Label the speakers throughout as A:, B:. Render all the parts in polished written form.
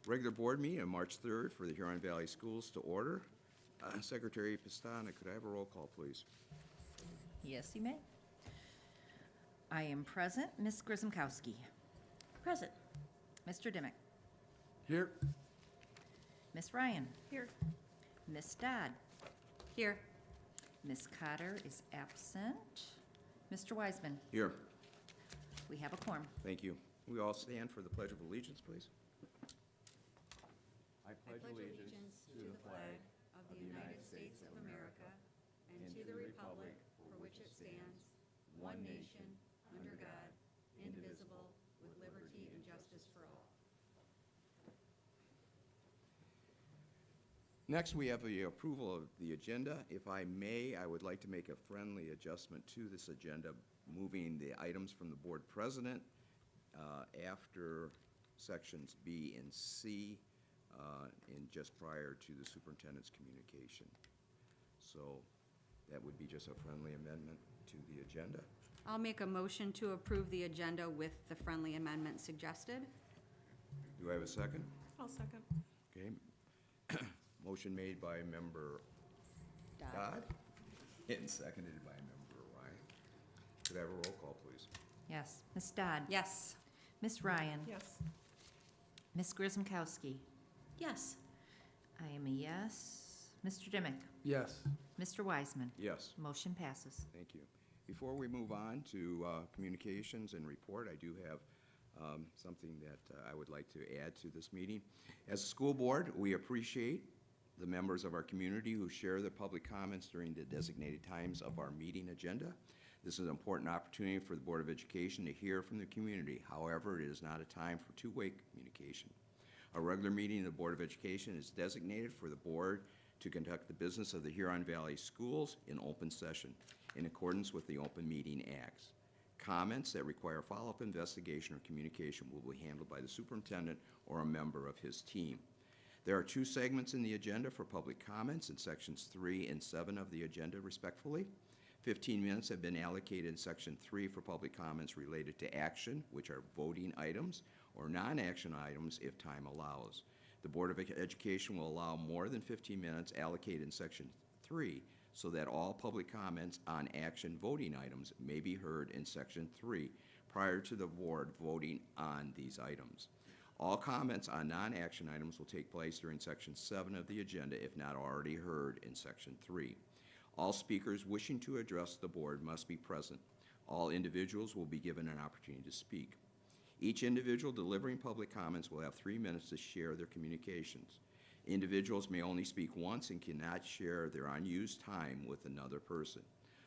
A: Regular board meeting on March 3rd for the Huron Valley Schools to order. Secretary Pastana, could I have a roll call, please?
B: Yes, you may. I am present. Ms. Grzymkowski.
C: Present.
B: Mr. Dimick.
D: Here.
B: Ms. Ryan.
C: Here.
B: Ms. Dodd.
C: Here.
B: Ms. Cotter is absent. Mr. Wiseman.
A: Here.
B: We have a quorum.
A: Thank you. We all stand for the Pledge of Allegiance, please.
E: I pledge allegiance to the flag of the United States of America and to the republic for which it stands, one nation, under God, indivisible, with liberty and justice for all.
A: Next, we have the approval of the agenda. If I may, I would like to make a friendly adjustment to this agenda, moving the items from the board president after sections B and C and just prior to the superintendent's communication. So that would be just a friendly amendment to the agenda.
C: I'll make a motion to approve the agenda with the friendly amendment suggested.
A: Do I have a second?
F: I'll second.
A: Okay. Motion made by member Dodd and seconded by member Ryan. Could I have a roll call, please?
B: Yes. Ms. Dodd.
C: Yes.
B: Ms. Ryan.
F: Yes.
B: Ms. Grzymkowski.
C: Yes.
B: I am a yes. Mr. Dimick.
D: Yes.
B: Mr. Wiseman.
A: Yes.
B: Motion passes.
A: Thank you. Before we move on to communications and report, I do have something that I would like to add to this meeting. As a school board, we appreciate the members of our community who share their public comments during the designated times of our meeting agenda. This is an important opportunity for the Board of Education to hear from the community. However, it is not a time for two-way communication. A regular meeting of the Board of Education is designated for the board to conduct the business of the Huron Valley Schools in open session in accordance with the Open Meeting Acts. Comments that require follow-up investigation or communication will be handled by the superintendent or a member of his team. There are two segments in the agenda for public comments in sections 3 and 7 of the agenda, respectfully. 15 minutes have been allocated in section 3 for public comments related to action, which are voting items, or non-action items if time allows. The Board of Education will allow more than 15 minutes allocated in section 3 so that all public comments on action voting items may be heard in section 3 prior to the board voting on these items. All comments on non-action items will take place during section 7 of the agenda if not already heard in section 3. All speakers wishing to address the board must be present. All individuals will be given an opportunity to speak. Each individual delivering public comments will have 3 minutes to share their communications. Individuals may only speak once and cannot share their unused time with another person.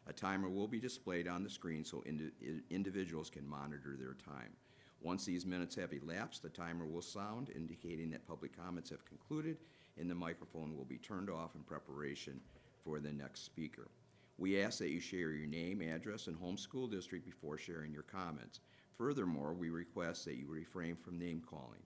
A: A timer will be displayed on the screen so individuals can monitor their time. Once these minutes have elapsed, the timer will sound, indicating that public comments have concluded, and the microphone will be turned off in preparation for the next speaker. We ask that you share your name, address, and home school district before sharing your comments. Furthermore, we request that you refrain from name calling.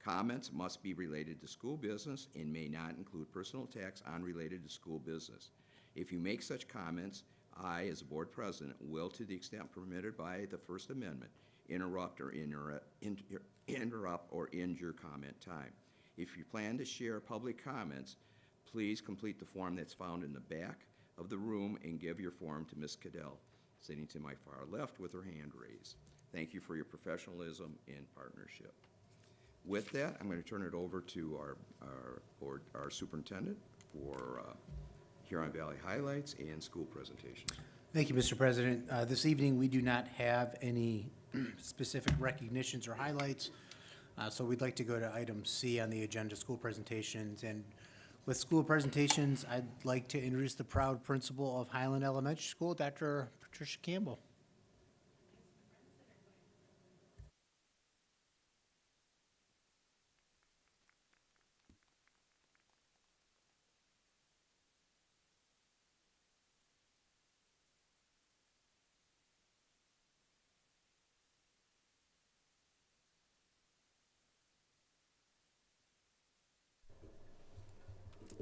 A: Comments must be related to school business and may not include personal attacks unrelated to school business. If you make such comments, I, as board president, will, to the extent permitted by the First Amendment, interrupt or injure comment time. If you plan to share public comments, please complete the form that's found in the back of the room and give your form to Ms. Cadell, sitting to my far left with her hand raised. Thank you for your professionalism and partnership. With that, I'm going to turn it over to our superintendent for Huron Valley highlights and school presentations.
G: Thank you, Mr. President. This evening, we do not have any specific recognitions or highlights, so we'd like to go to item C on the agenda, school presentations. And with school presentations, I'd like to introduce the proud principal of Highland Elementary School, Dr. Patricia Campbell.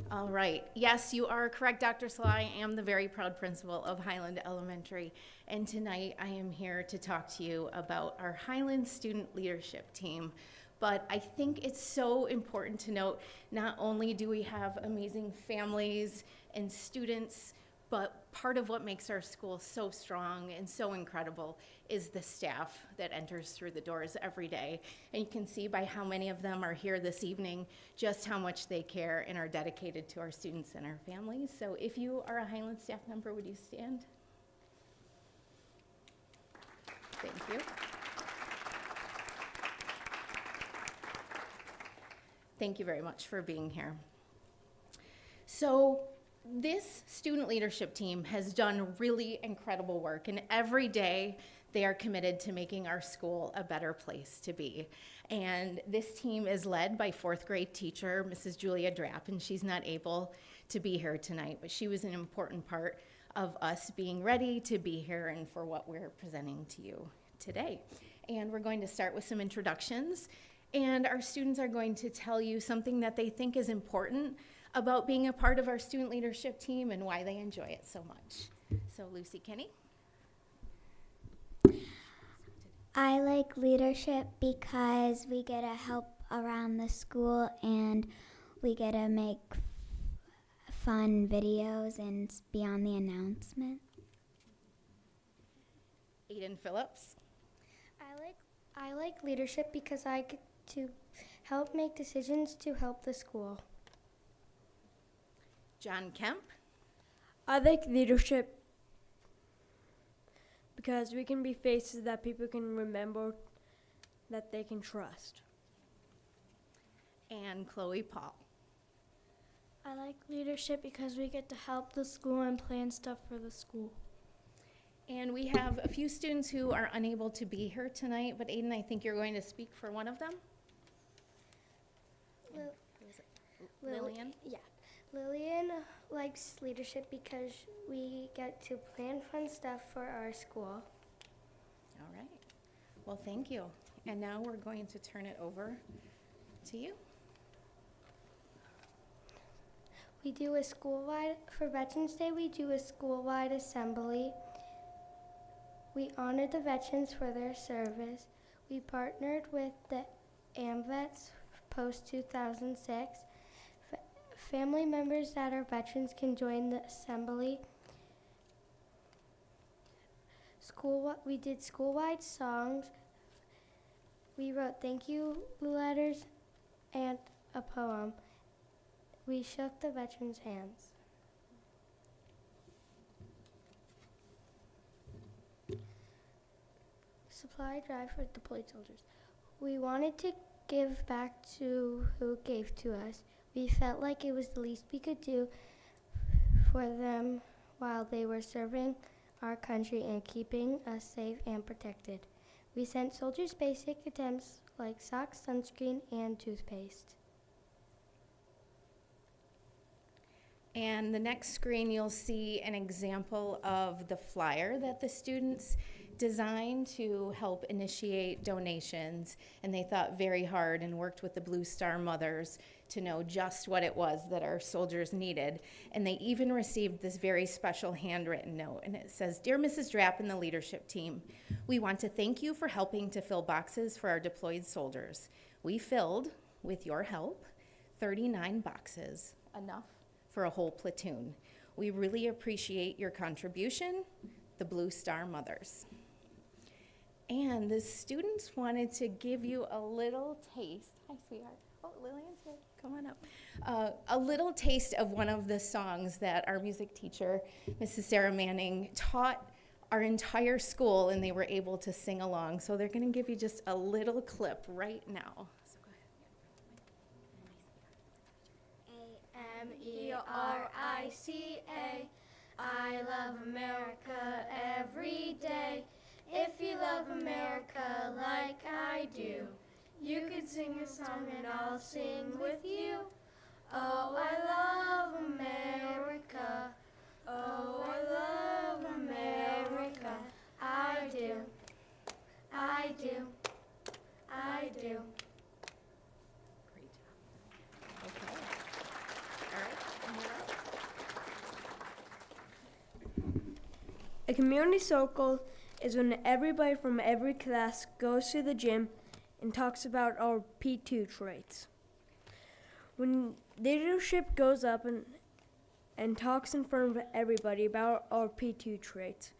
H: All right. Yes, you are correct, Dr. Sly. I am the very proud principal of Highland Elementary, and tonight I am here to talk to you about our Highland Student Leadership Team, But I think it's so important to note, not only do we have amazing families and students, but part of what makes our school so strong and so incredible is the staff that enters through the doors every day. And you can see by how many of them are here this evening, just how much they care and are dedicated to our students and our families. So if you are a Highland staff member, would you stand? Thank you. Thank you very much for being here. So this student leadership team has done really incredible work, and every day they are committed to making our school a better place to be. And this team is led by fourth grade teacher, Mrs. Julia Drapp, and she's not able to be here tonight, but she was an important part of us being ready to be here and for what we're presenting to you today. And we're going to start with some introductions, and our students are going to tell you something that they think is important about being a part of our student leadership team and why they enjoy it so much. So Lucy Kinney.
D: I like leadership because we get to help around the school and we get to make fun videos and be on the announcement.
H: Aiden Phillips.
F: I like leadership because I get to help make decisions to help the school.
H: John Kemp.
I: I like leadership because we can be faces that people can remember, that they can trust.
H: And Chloe Paul.
F: I like leadership because we get to help the school and plan stuff for the school.
H: And we have a few students who are unable to be here tonight, but Aiden, I think you're going to speak for one of them. Lillian.
F: Yeah. Lillian likes leadership because we get to plan fun stuff for our school.
H: All right. Well, thank you. And now we're going to turn it over to you.
F: We do a school-wide, for Veterans Day, we do a school-wide assembly. We honor the veterans for their service. We partnered with the AMVETS post-2006. Family members that are veterans can join the assembly. We did school-wide songs. We wrote thank you letters and a poem. We shook the veterans' hands. Supply drive for deployed soldiers. We wanted to give back to who gave to us. We felt like it was the least we could do for them while they were serving our country and keeping us safe and protected. We sent soldiers basic items like socks, sunscreen, and toothpaste.
H: And the next screen, you'll see an example of the flyer that the students designed to help initiate donations. And they thought very hard and worked with the Blue Star Mothers to know just what it was that our soldiers needed. And they even received this very special handwritten note. And it says, "Dear Mrs. Drapp and the leadership team, we want to thank you for helping to fill boxes for our deployed soldiers. We filled, with your help, 39 boxes, enough for a whole platoon. We really appreciate your contribution, the Blue Star Mothers." And the students wanted to give you a little taste. Hi, sweetheart. Oh, Lillian's here. Come on up. A little taste of one of the songs that our music teacher, Mrs. Sarah Manning, taught our entire school, and they were able to sing along. So they're going to give you just a little clip right now. So go ahead.
F: AMERICA, I love America every day. If you love America like I do, you could sing a song and I'll sing with you. Oh, I love America. Oh, I love America. I do. I do. I do.
H: Great job. Okay. All right. And you're up.
I: A community circle is when everybody from every class goes to the gym and talks about our P2 traits. When leadership goes up and talks in front of everybody about our P2 traits,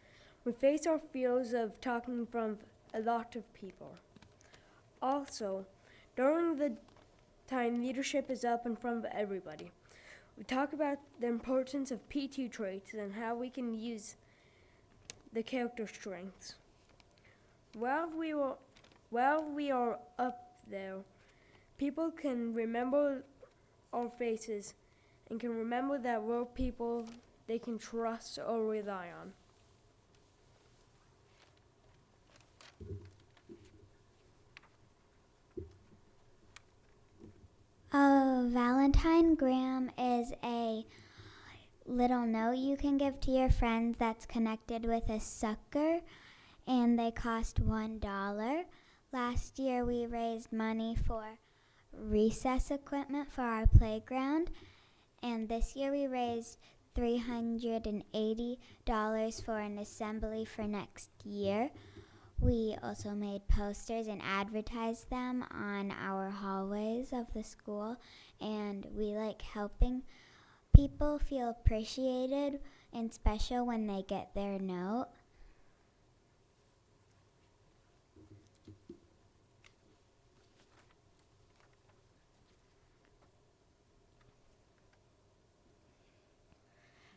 I: we face our fears of talking in front of a lot of people. Also, during the time leadership is up in front of everybody, we talk about the importance of P2 traits and how we can use the character strengths. While we are up there, people can remember our faces and can remember that we're people they can trust or rely on.
D: A Valentine gram is a little note you can give to your friends that's connected with a sucker, and they cost $1. Last year we raised money for recess equipment for our playground, and this year we raised $380 for an assembly for next year. We also made posters and advertised them on our hallways of the school, and we like helping people feel appreciated and special when they get their note.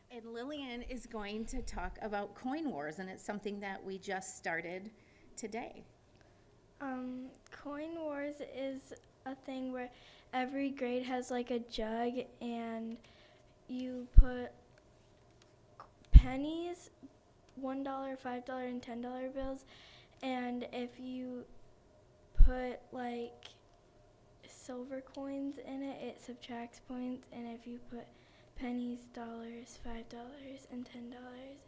H: And Lillian is going to talk about coin wars, and it's something that we just started today.
F: Coin Wars is a thing where every grade has like a jug and you put pennies, $1, $5, and $10 bills, and if you put like silver coins in it, it subtracts points, and if you put pennies, dollars, $5, and $10,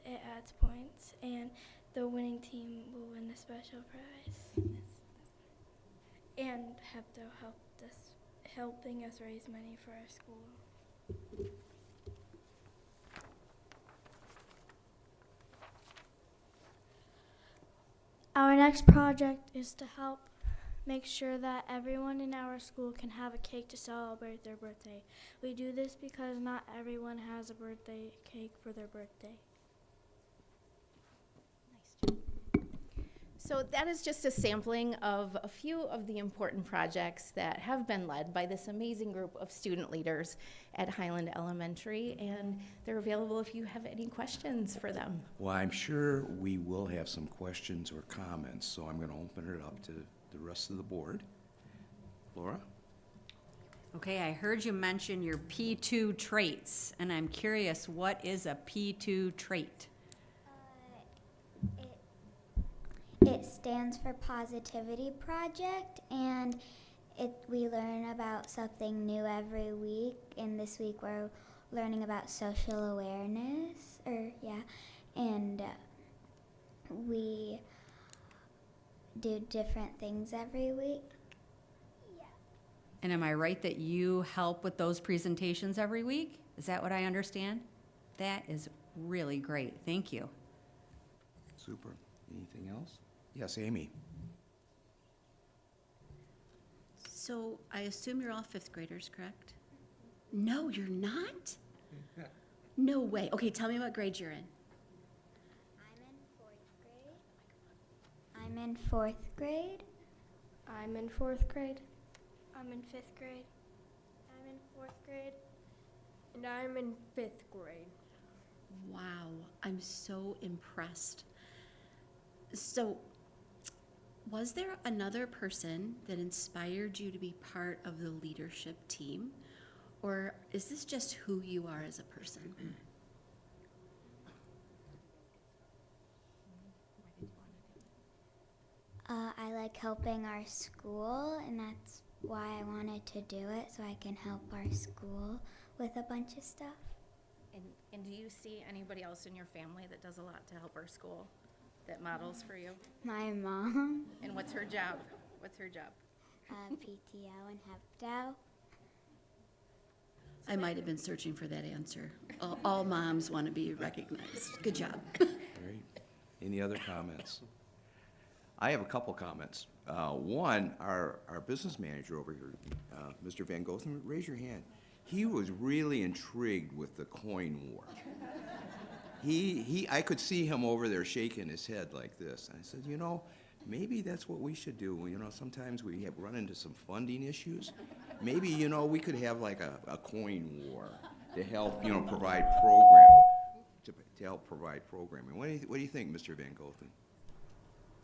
F: it adds points, and the winning team will win the special prize. And Hepto helping us raise money for our school. Our next project is to help make sure that everyone in our school can have a cake to celebrate their birthday. We do this because not everyone has a birthday cake for their birthday.
H: So that is just a sampling of a few of the important projects that have been led by this amazing group of student leaders at Highland Elementary, and they're available if you have any questions for them.
A: Well, I'm sure we will have some questions or comments, so I'm going to open it up to the rest of the board. Laura?
C: Okay, I heard you mention your P2 traits, and I'm curious, what is a P2 trait?
D: It stands for Positivity Project, and we learn about something new every week. And this week we're learning about social awareness, and we do different things every week. Yeah.
C: And am I right that you help with those presentations every week? Is that what I understand? That is really great. Thank you.
A: Super. Anything else? Yes, Amy.
E: So I assume you're all fifth graders, correct? No, you're not? No way. Okay, tell me what grade you're in.
D: I'm in fourth grade.
F: I'm in fourth grade. I'm in fifth grade. I'm in fourth grade.
I: And I'm in fifth grade.
E: Wow, I'm so impressed. So, was there another person that inspired you to be part of the leadership team? Or is this just who you are as a person?
D: I like helping our school, and that's why I wanted to do it, so I can help our school with a bunch of stuff.
H: And do you see anybody else in your family that does a lot to help our school, that models for you?
D: My mom,
H: And what's her job? What's her job?
D: PTO and Hepto.
E: I might have been searching for that answer. All moms want to be recognized. Good job.
A: Great. Any other comments? I have a couple comments. One, our business manager over here, Mr. Van Gotham, raise your hand. He was really intrigued with the coin war. I could see him over there shaking his head like this. I said, you know, maybe that's what we should do. You know, sometimes we have run into some funding issues. Maybe, you know, we could have like a coin war to help, you know, provide to help provide programming. What do you think, Mr. Van Gotham?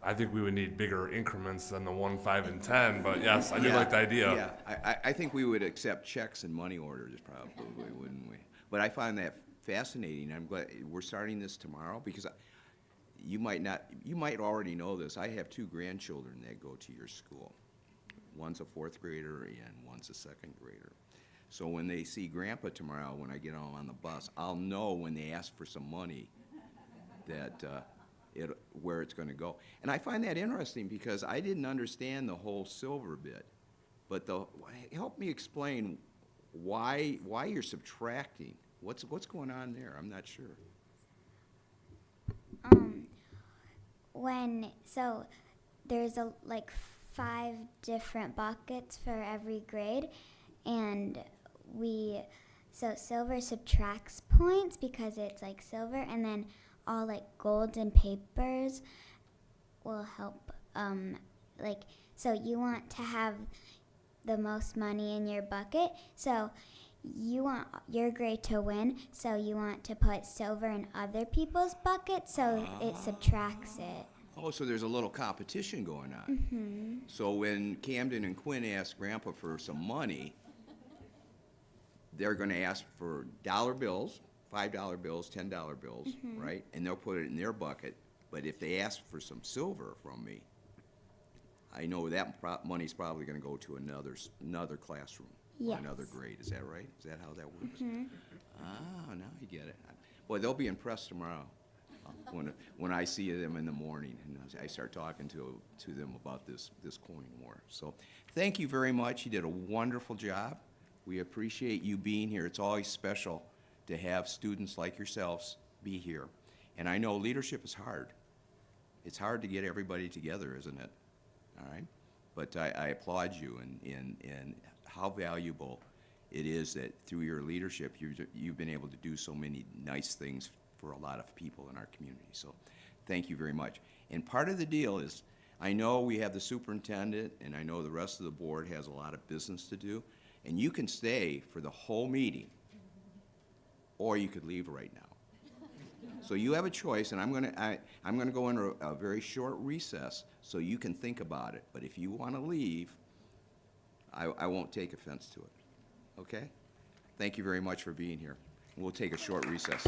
J: I think we would need bigger increments than the 1, 5, and 10, but yes, I do like the idea.
A: Yeah, I think we would accept checks and money orders probably, wouldn't we? But I find that fascinating. I'm glad we're starting this tomorrow because you might already know this. I have 2 grandchildren that go to your school. One's a 4th grader and one's a 2nd grader. So when they see Grandpa tomorrow, when I get on the bus, I'll know when they ask for some money that where it's going to go. And I find that interesting because I didn't understand the whole silver bit. But help me explain why you're subtracting. What's going on there? I'm not sure.
D: So there's like 5 different buckets for every grade, and so silver subtracts points because it's like silver, and then all like golds and papers will help. So you want to have the most money in your bucket, so you want your grade to win, so you want to put silver in other people's buckets, so it subtracts it.
A: Oh, so there's a little competition going on.
D: Mm-hmm.
A: So when Camden and Quinn ask Grandpa for some money, they're going to ask for dollar bills, $5 bills, $10 bills,
D: Mm-hmm.
A: right? And they'll put it in their bucket. But if they ask for some silver from me, I know that money's probably going to go to another classroom, or
D: Yes.
A: another grade. Is that right? Is that how that works?
D: Mm-hmm.
A: Ah, now you get it. Boy, they'll be impressed tomorrow when I see them in the morning and I start talking to them about this coin war. So thank you very much. You did a wonderful job. We appreciate you being here. It's always special to have students like yourselves be here. And I know leadership is hard. It's hard to get everybody together, isn't it? All right? But I applaud you in how valuable it is that through your leadership you've been able to do so many nice things for a lot of people in our community. So thank you very much. And part of the deal is, I know we have the superintendent and I know the rest of the board has a lot of business to do, and you can stay for the whole meeting, or you could leave right now. So you have a choice, and I'm gonna go into a very short recess so you can think about it. But if you want to leave, I won't take offense to it. Okay? Thank you very much for being here. We'll take a short recess.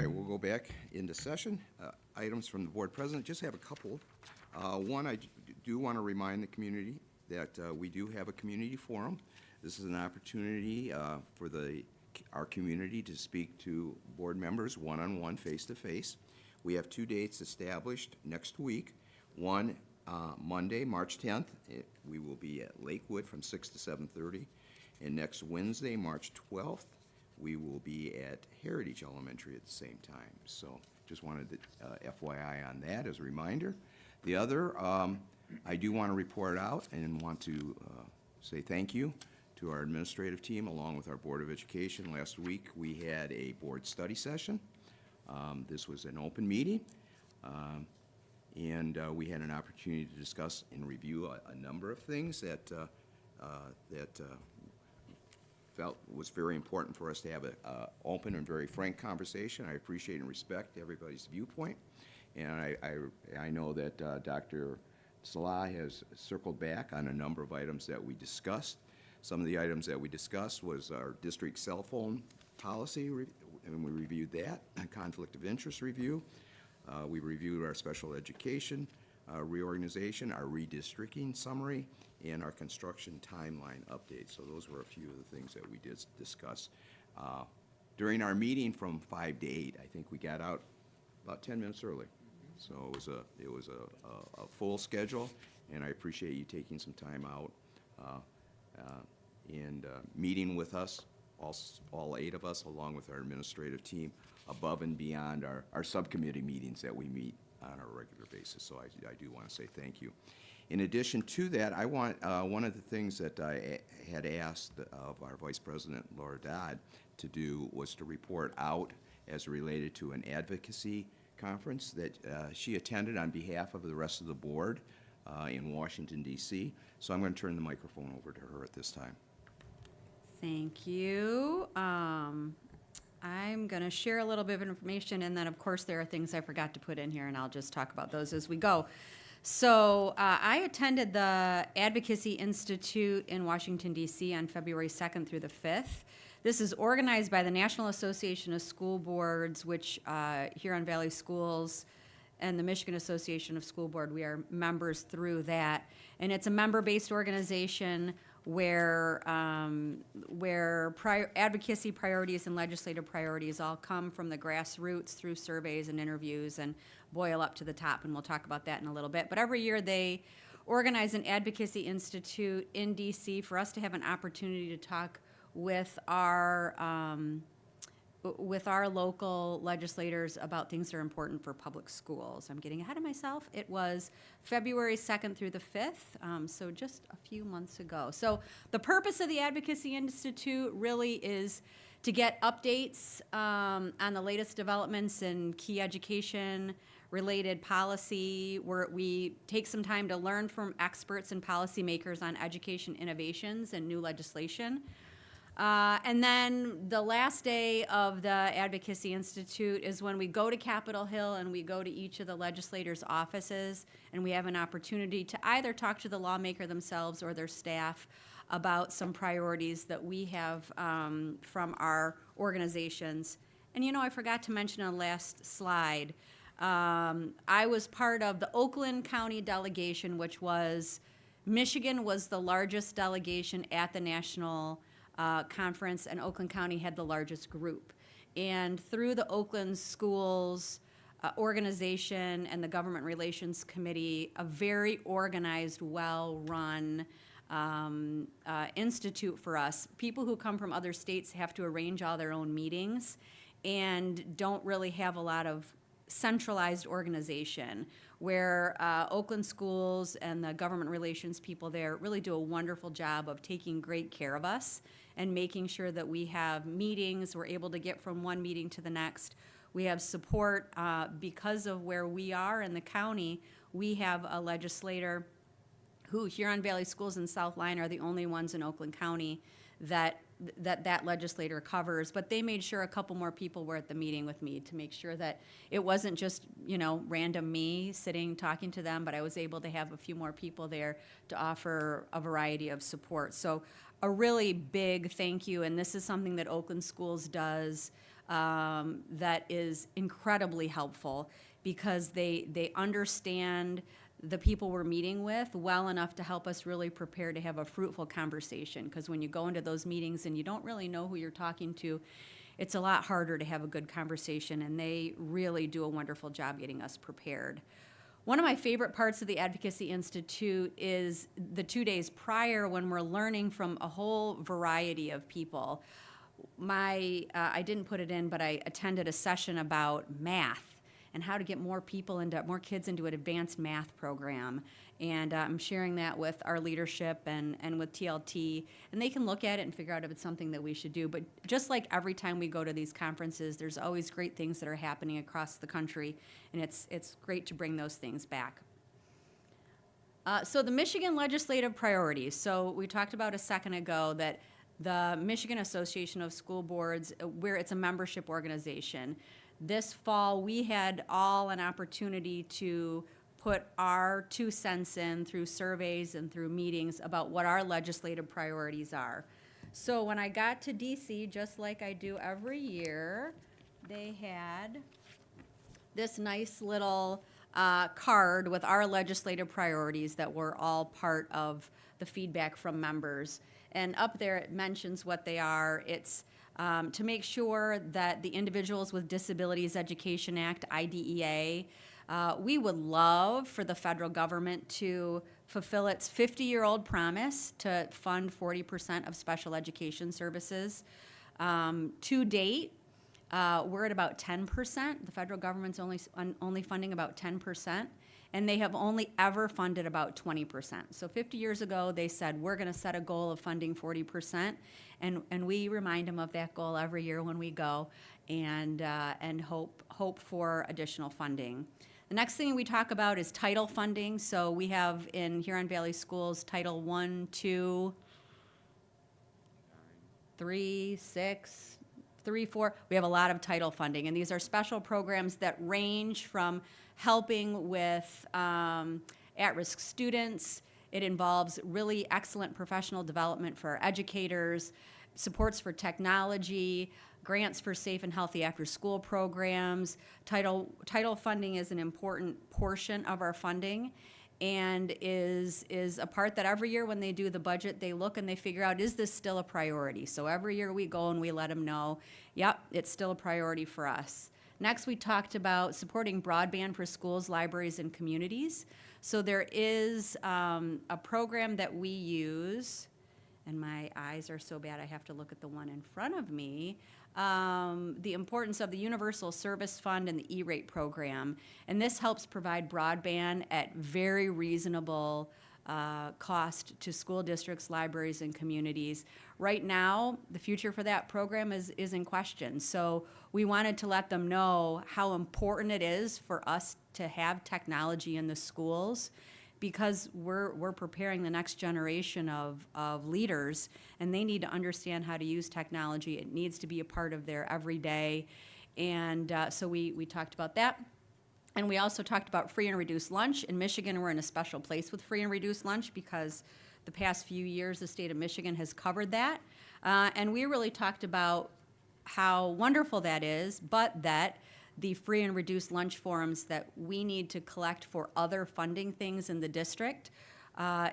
A: right, we'll go back into session. Items from the board president, just have a couple. One, I do want to remind the community that we do have a community forum. This is an opportunity for our community to speak to board members one-on-one, face-to-face. We have 2 dates established next week. One, Monday, March 10th, we will be at Lakewood from 6 to 7:30. And next Wednesday, March 12th, we will be at Heritage Elementary at the same time. So just wanted to FYI on that as a reminder. The other, I do want to report out and want to say thank you to our administrative team along with our Board of Education. Last week, we had a board study session. This was an open meeting, and we had an opportunity to discuss and review a number of things that felt was very important for us to have an open and very frank conversation. I appreciate and respect everybody's viewpoint, and I know that Dr. Salah has circled back on a number of items that we discussed. Some of the items that we discussed was our district cell phone policy, and we reviewed that, a conflict of interest review. We reviewed our special education reorganization, our redistricting summary, and our construction timeline update. So those were a few of the things that we did discuss. During our meeting from 5 to 8, I think we got out about 10 minutes early. So it was a full schedule, and I appreciate you taking some time out and meeting with us, all 8 of us, along with our administrative team, above and beyond our subcommittee meetings that we meet on a regular basis. So I do want to say thank you. In addition to that, I want one of the things that I had asked of our Vice President, Laura Dodd, to do was to report out as related to an advocacy conference that she attended on behalf of the rest of the board in Washington, D.C. So I'm going to turn the microphone over to her at this time.
C: Thank you. I'm going to share a little bit of information, and then, of course, there are things I forgot to put in here, and I'll just talk about those as we go. So I attended the Advocacy Institute in Washington, D.C. on February 2nd through the 5th. This is organized by the National Association of School Boards, which Huron Valley Schools and the Michigan Association of School Board, we are members through that. And it's a member-based organization where advocacy priorities and legislative priorities all come from the grassroots through surveys and interviews and boil up to the top, and we'll talk about that in a little bit. But every year they organize an advocacy institute in D.C. for us to have an opportunity to talk with our local legislators about things that are important for public schools. I'm getting ahead of myself. It was February 2nd through the 5th, so just a few months ago. So the purpose of the Advocacy Institute really is to get updates on the latest developments in key education-related policy, where we take some time to learn from experts and policymakers on education innovations and new legislation. And then the last day of the Advocacy Institute is when we go to Capitol Hill and we go to each of the legislators' offices, and we have an opportunity to either talk to the lawmaker themselves or their staff about some priorities that we have from our organizations. And I forgot to mention on the last slide, I was part of the Oakland County delegation, which was, Michigan was the largest delegation at the national conference, and Oakland County had the largest group. And through the Oakland Schools organization and the Government Relations Committee, a very organized, well-run institute for us. People who come from other states have to arrange all their own meetings and don't really have a lot of centralized organization, where Oakland Schools and the government relations people there really do a wonderful job of taking great care of us and making sure that we have meetings, we're able to get from one meeting to the next. We have support because of where we are in the county. We have a legislator who, Huron Valley Schools and South Line are the only ones in Oakland County that legislator covers, but they made sure a couple more people were at the meeting with me to make sure that it wasn't just, random me sitting talking to them, but I was able to have a few more people there to offer a variety of support. So a really big thank you, and this is something that Oakland Schools does that is incredibly helpful because they understand the people we're meeting with well enough to help us really prepare to have a fruitful conversation. Because when you go into those meetings and you don't really know who you're talking to, it's a lot harder to have a good conversation, and they really do a wonderful job getting us prepared. One of my favorite parts of the Advocacy Institute is the 2 days prior when we're learning from a whole variety of people. I didn't put it in, but I attended a session about math and how to get more kids into an advanced math program. And I'm sharing that with our leadership and with TLT, and they can look at it and figure out if it's something that we should do. But just like every time we go to these conferences, there's always great things that are happening across the country, and it's great to bring those things back. So the Michigan legislative priorities. So we talked about a second ago that the Michigan Association of School Boards, where it's a membership organization. This fall, we had all an opportunity to put our 2 cents in through surveys and through meetings about what our legislative priorities are. So when I got to DC, just like I do every year, they had this nice little card with our legislative priorities that were all part of the feedback from members. And up there it mentions what they are. It's to make sure that the Individuals with Disabilities Education Act, IDEA, we would love for the federal government to fulfill its 50-year-old promise to fund 40% of special education services. To date, we're at about 10%. The federal government's only funding about 10%, and they have only ever funded about 20%. So 50 years ago, they said, we're going to set a goal of funding 40%, and we remind them of that goal every year when we go, and hope for additional funding. The next thing we talk about is title funding. So we have in Huron Valley Schools Title 1, 2, 3, 6, 3, 4. We have a lot of title funding, and these are special programs that range from helping with at-risk students. It involves really excellent professional development for our educators, supports for technology, grants for safe and healthy after-school programs. Title funding is an important portion of our funding, and is a part that every year when they do the budget, they look and they figure out, is this still a priority? So every year we go and we let them know, yep, it's still a priority for us. Next, we talked about supporting broadband for schools, libraries, and communities. So there is a program that we use, and my eyes are so bad I have to look at the one in front of me, the importance of the Universal Service Fund and the E-rate program. And this helps provide broadband at very reasonable cost to school districts, libraries, and communities. Right now, the future for that program is in question. So we wanted to let them know how important it is for us to have technology in the schools, because we're preparing the next generation of leaders, and they need to understand how to use technology. It needs to be a part of their everyday. And so we talked about that. And we also talked about free and reduced lunch. In Michigan, we're in a special place with free and reduced lunch because the past few years, the state of Michigan has covered that. And we really talked about how wonderful that is, but that the free and reduced lunch forms that we need to collect for other funding things in the district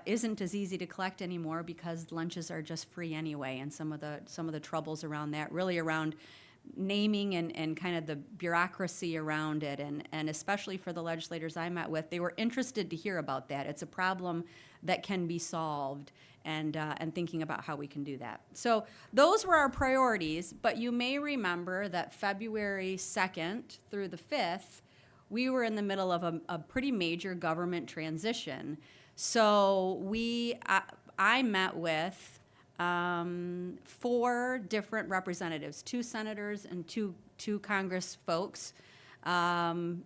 C: isn't as easy to collect anymore because lunches are just free anyway. And some of the troubles around that, really around naming and kind of the bureaucracy around it, and especially for the legislators I met with, they were interested to hear about that. It's a problem that can be solved, and thinking about how we can do that. So those were our priorities, but you may remember that February 2nd through the 5th, we were in the middle of a pretty major government transition. So I met with 4 different representatives, 2 senators and two Congress folks, and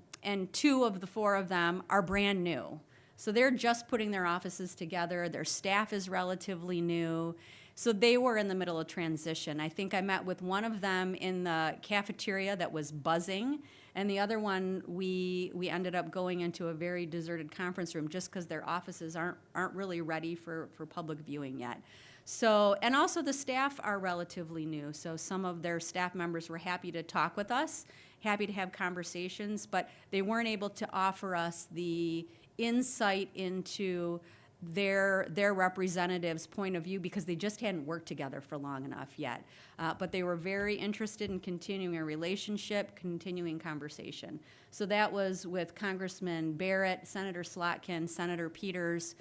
C: 2 of the 4 of them are brand new. So they're just putting their offices together. Their staff is relatively new. So they were in the middle of transition. I think I met with one of them in the cafeteria that was buzzing And the other one, we ended up going into a very deserted conference room just because their offices aren't really ready for public viewing yet. So, and also the staff are relatively new, so some of their staff members were happy to talk with us, happy to have conversations, but they weren't able to offer us the insight into their representatives' point of view because they just hadn't worked together for long enough yet. But they were very interested in continuing a relationship, continuing conversation. So that was with Congressman Barrett, Senator Slotkin, Senator Peters,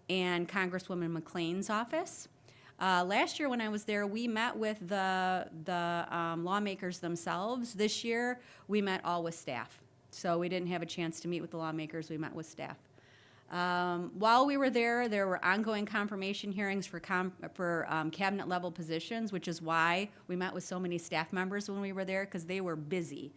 C: and Congresswoman McLean's office. Last year when I was there, we met with the lawmakers themselves. This year, we met all with staff. So we didn't have a chance to meet with the lawmakers, we met with staff. While we were there were ongoing confirmation hearings for cabinet level positions, which is why we met with so many staff members when we were there, because they were busy.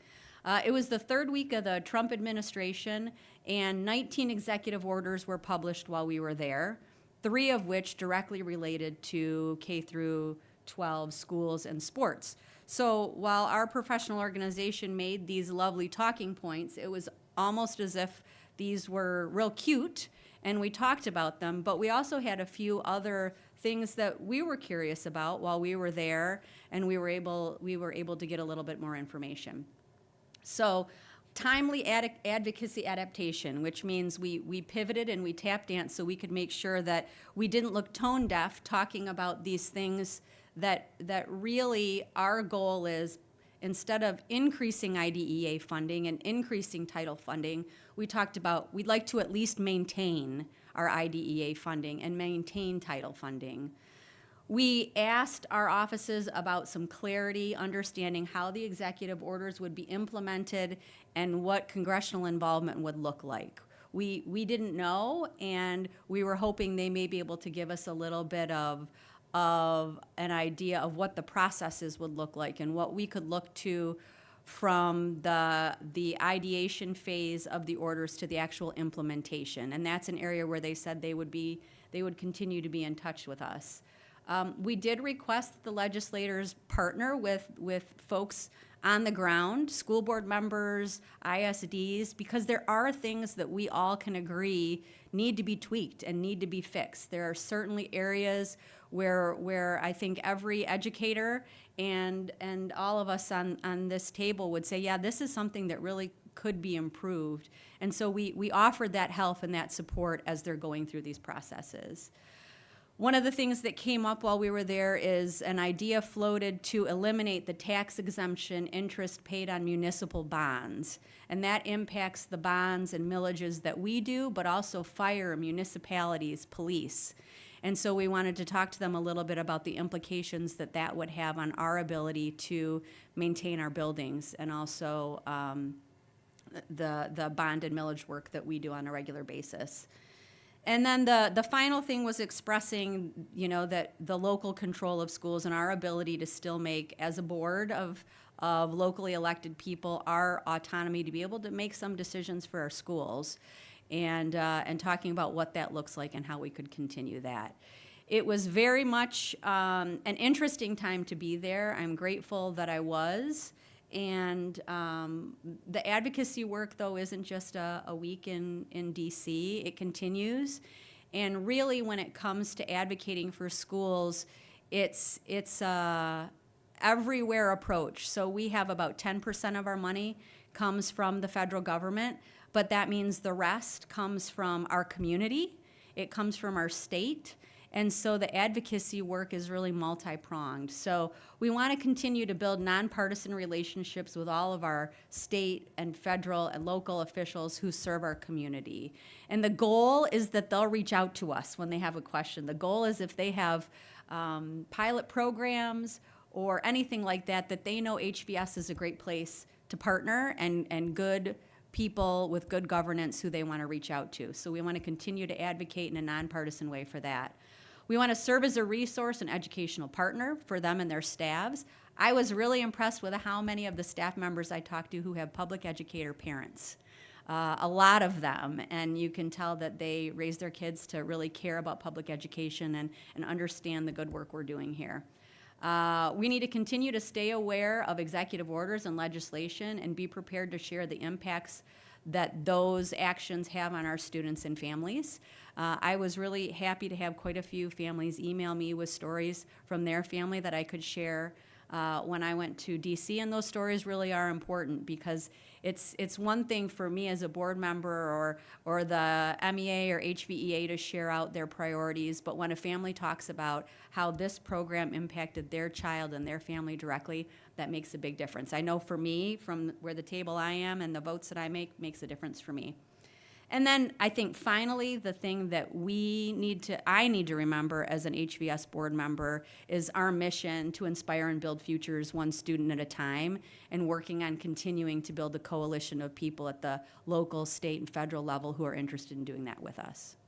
C: It was the third week of the Trump administration, and 19 executive orders were published while we were there, 3 of which directly related to K through 12 schools and sports. So while our professional organization made these lovely talking points, it was almost as if these were real cute and we talked about them, but we also had a few other things that we were curious about while we were there, and we were able to get a little bit more information. So timely advocacy adaptation, which means we pivoted and we tap danced so we could make sure that we didn't look tone deaf talking about these things that really our goal is, instead of increasing IDEA funding and increasing title funding, we talked about we'd like to at least maintain our IDEA funding and maintain title funding. We asked our offices about some clarity, understanding how the executive orders would be implemented and what congressional involvement would look like. We didn't know, and we were hoping they may be able to give us a little bit of an idea of what the processes would look like and what we could look to from the ideation phase of the orders to the actual implementation. And that's an area where they said they would continue to be in touch with us. We did request that the legislators partner with folks on the ground, school board members, ISDs, because there are things that we all can agree need to be tweaked and need to be fixed. There are certainly areas where I think every educator and all of us on this table would say, yeah, this is something that really could be improved. And so we offered that help and that support as they're going through these processes. One of the things that came up while we were there is an idea floated to eliminate the tax exemption interest paid on municipal bonds. And that impacts the bonds and millages that we do, but also fire, municipalities, police. And so we wanted to talk to them a little bit about the implications that would have on our ability to maintain our buildings and also the bond and millage work that we do on a regular basis. And then the final thing was expressing, that the local control of schools and our ability to still make, as a board of locally elected people, our autonomy to be able to make some decisions for our schools, and talking about what that looks like and how we could continue that. It was very much an interesting time to be there. I'm grateful that I was. And the advocacy work, though, isn't just a week in DC. It continues. And really, when it comes to advocating for schools, it's a everywhere approach. So we have about 10% of our money comes from the federal government, but that means the rest comes from our community. It comes from our state. And so the advocacy work is really multi-pronged. So we want to continue to build nonpartisan relationships with all of our state and federal and local officials who serve our community. And the goal is that they'll reach out to us when they have a question. The goal is if they have pilot programs or anything like that, that they know HBS is a great place to partner and good people with good governance who they want to reach out to. So we want to continue to advocate in a nonpartisan way for that. We want to serve as a resource and educational partner for them and their staffs. I was really impressed with how many of the staff members I talked to who have public educator parents. A lot of them, and you can tell that they raise their kids to really care about public education and understand the good work we're doing here. We need to continue to stay aware of executive orders and legislation and be prepared to share the impacts that those actions have on our students and families. I was really happy to have quite a few families email me with stories from their family that I could share when I went to DC, and those stories really are important because it's one thing for me as a board member or the MEA or HVEA to share out their priorities, but when a family talks about how this program impacted their child and their family directly, that makes a big difference. I know for me, from where the table I am and the votes that I make makes a difference for me. And then I think finally, the thing that I need to remember as an HVS board member is our mission to inspire and build futures one student at a time, and working on continuing to build a coalition of people at the local, state, and federal level who are interested in doing that with us.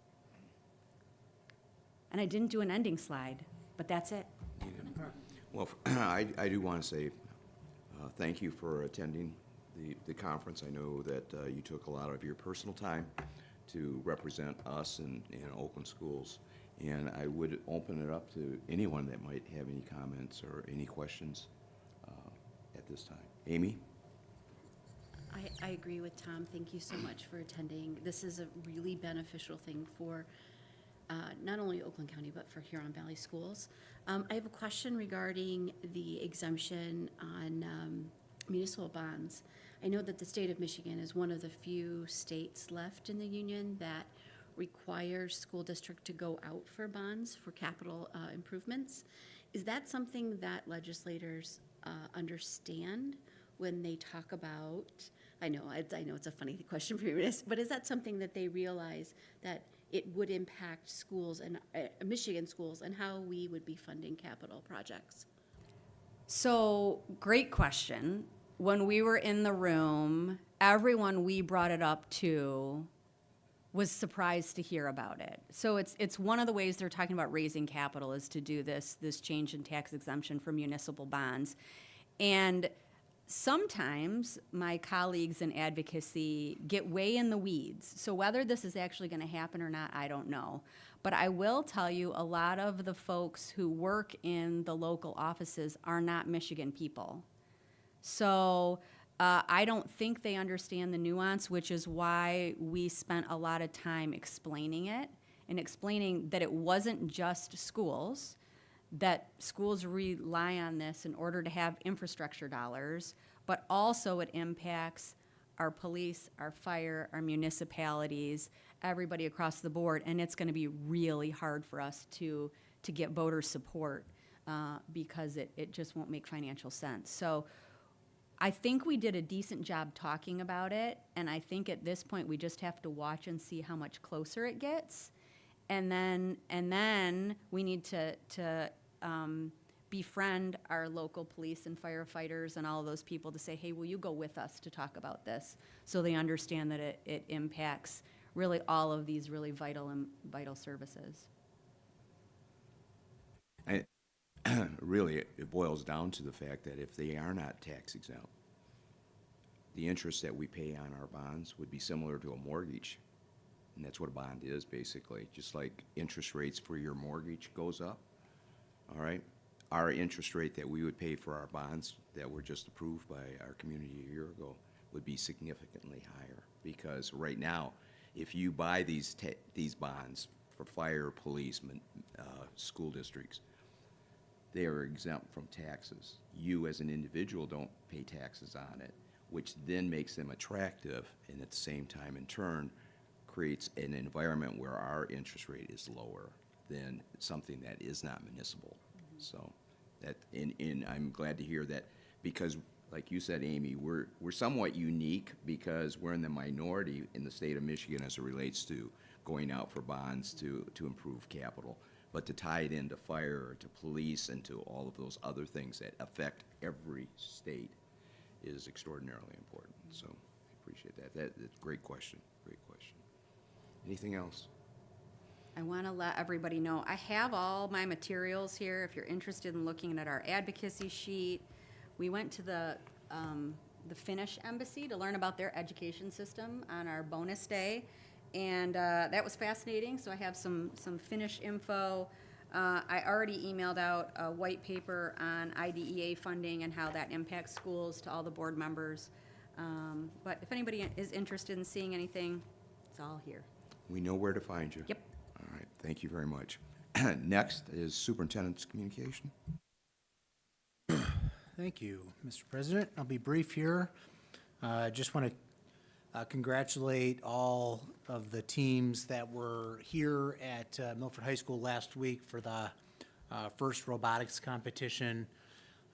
C: And I didn't do an ending slide, but that's it.
A: Well, I do want to say thank you for attending the conference. I know that you took a lot of your personal time to represent us in Oakland schools, and I would open it up to anyone that might have any comments or any questions at this time. Amy?
K: I agree with Tom. Thank you so much for attending. This is a really beneficial thing for not only Oakland County, but for Huron Valley schools. I have a question regarding the exemption on municipal bonds. I know that the state of Michigan is one of the few states left in the union that requires school district to go out for bonds for capital improvements. Is that something that legislators understand when they talk about? I know it's a funny question for you, but is that something that they realize that it would impact schools and Michigan schools and how we would be funding capital projects?
C: So, great question. When we were in the room, everyone we brought it up to was surprised to hear about it. So it's one of the ways they're talking about raising capital is to do this change in tax exemption for municipal bonds. And sometimes my colleagues in advocacy get way in the weeds. So whether this is actually going to happen or not, I don't know. But I will tell you, a lot of the folks who work in the local offices are not Michigan people. So I don't think they understand the nuance, which is why we spent a lot of time explaining it and explaining that it wasn't just schools, that schools rely on this in order to have infrastructure dollars, but also it impacts our police, our fire, our municipalities, everybody across the board, and it's going to be really hard for us to get voter support because it just won't make financial sense. So I think we did a decent job talking about it, and I think at this point we just have to watch and see how much closer it gets, and then we need to befriend our local police and firefighters and all of those people to say, hey, will you go with us to talk about this, so they understand that it impacts really all of these really vital services.
A: Really, it boils down to the fact that if they are not tax exempt, the interest that we pay on our bonds would be similar to a mortgage. And that's what a bond is, basically. Just like interest rates for your mortgage goes up, all right? Our interest rate that we would pay for our bonds that were just approved by our community a year ago would be significantly higher. Because right now, if you buy these bonds for fire, police, school districts, they are exempt from taxes. You as an individual don't pay taxes on it, which then makes them attractive, and at the same time, in turn, creates an environment where our interest rate is lower than something that is not municipal. Mm-hmm. So that, and I'm glad to hear that, because like you said, Amy, we're somewhat unique because we're in the minority in the state of Michigan as it relates to going out for bonds to improve capital. But to tie it into fire, to police, and to all of those other things that affect every state is extraordinarily important. So I appreciate that. That's a great question. Great question. Anything else?
C: I want to let everybody know, I have all my materials here. If you're interested in looking at our advocacy sheet, we went to the Finnish embassy to learn about their education system on our bonus day. And that was fascinating. So I have some Finnish info. I already emailed out a white paper on IDEA funding and how that impacts schools to all the board members. But if anybody is interested in seeing anything, it's all here.
A: We know where to find you.
C: Yep.
A: All right, thank you very much. Next is superintendent's communication.
G: Thank you, Mr. President. I'll be brief here. Just want to congratulate all of the teams that were here at Milford High School last week for the first robotics competition.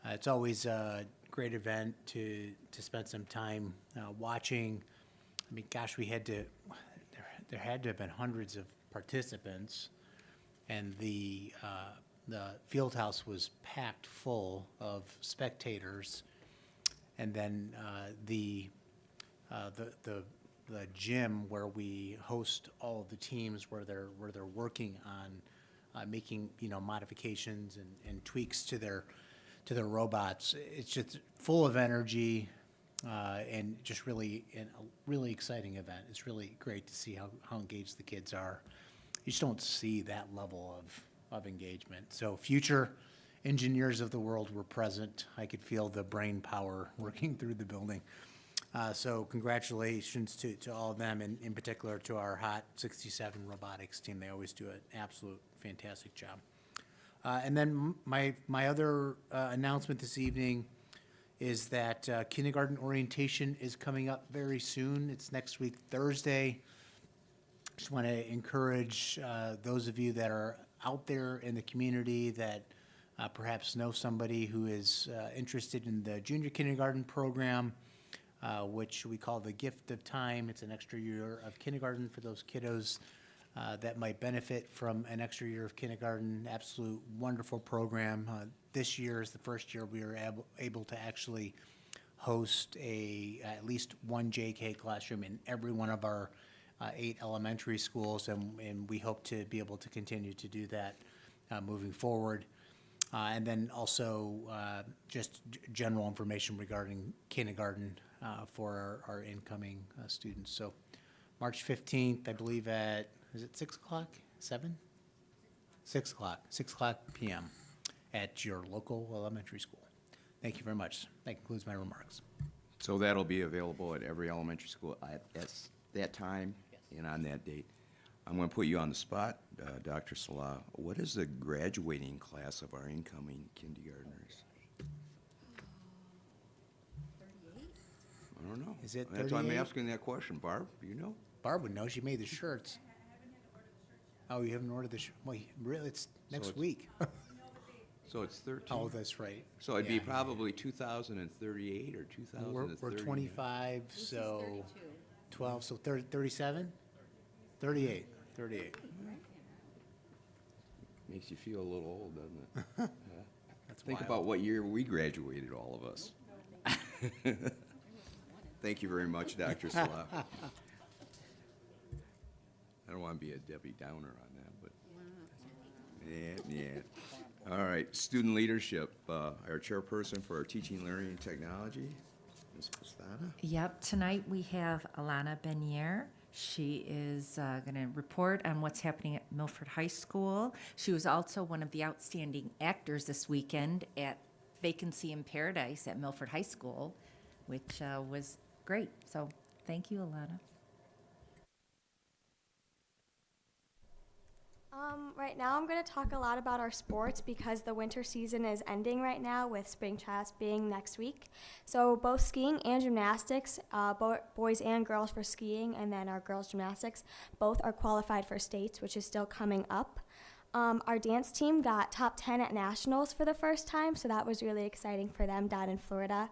G: It's always a great event to spend some time watching. I mean, gosh, there had to have been hundreds of participants, and the field house was packed full of spectators. And then the gym where we host all of the teams where they're working on making modifications and tweaks to their robots. It's just full of energy and just really a really exciting event. It's really great to see how engaged the kids are. You just don't see that level of engagement. So future engineers of the world were present. I could feel the brain power working through the building. So congratulations to all of them, and in particular to our Hot 67 robotics team. They always do an absolute fantastic job. And then my other announcement this evening is that kindergarten orientation is coming up very soon. It's next week, Thursday. Just want to encourage those of you that are out there in the community that perhaps know somebody who is interested in the junior kindergarten program, which we call the Gift of Time. It's an extra year of kindergarten for those kiddos that might benefit from an extra year of kindergarten. Absolute wonderful program. This year is the first year we were able to actually host at least one JK classroom in every one of our 8 elementary schools, and we hope to be able to continue to do that moving forward. And then also just general information regarding kindergarten for our incoming students. So March 15th, I believe is it 6 o'clock, 7? 6 o'clock, 6 o'clock p.m. at your local elementary school. Thank you very much. That concludes my remarks.
A: So that'll be available at every elementary school at that time and on that date. I'm going to put you on the spot, Dr. Salah. What is the graduating class of our incoming kindergartners?
B: 38?
A: I don't know.
G: Is it
A: That's why I'm
G: 38?
A: asking that question. Barb, do you know?
G: Barb would know. She made the shirts. Oh, you haven't ordered the shirt? Well, really, it's next
A: it's-
G: week.
A: So it's 13?
G: Oh, that's right.
A: So it'd be
G: Yeah.
A: probably 2038 or 2039?
G: We're 25, so 12, so 37? 38.
A: Makes you feel a little old, doesn't it? Yeah.
G: That's
A: Think
G: wild.
A: about what year we graduated, all of us. Thank you very much, Dr. Salah. I don't want to be a Debbie Downer on that, but, yeah. All right, student leadership, our chairperson for our teaching, learning, and technology, Ms. Postada.
B: Yep, tonight we have Alana Benier. She is going to report on what's happening at Milford High School. She was also one of the outstanding actors this weekend at Vacancy in Paradise at Milford High School, which was great. So thank you, Alana.
F: Right now I'm going to talk a lot about our sports because the winter season is ending right now with spring trials being next week. So both skiing and gymnastics, boys and girls for skiing, and then our girls gymnastics, both are qualified for states, which is still coming up. Our dance team got top 10 at nationals for the first time, so that was really exciting for them down in Florida.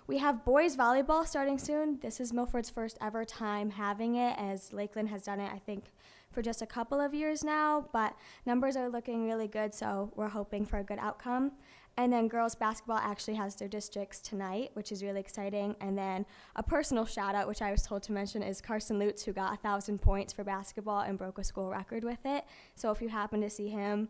F: We have boys volleyball starting soon. This is Milford's first ever time having it, as Lakeland has done it, I think, for just a couple of years now, but numbers are looking really good, so we're hoping for a good outcome. And then girls basketball actually has their districts tonight, which is really exciting. And then a personal shout out, which I was told to mention, is Carson Lutz, who got 1,000 points for basketball and broke a school record with it. So if you happen to see him,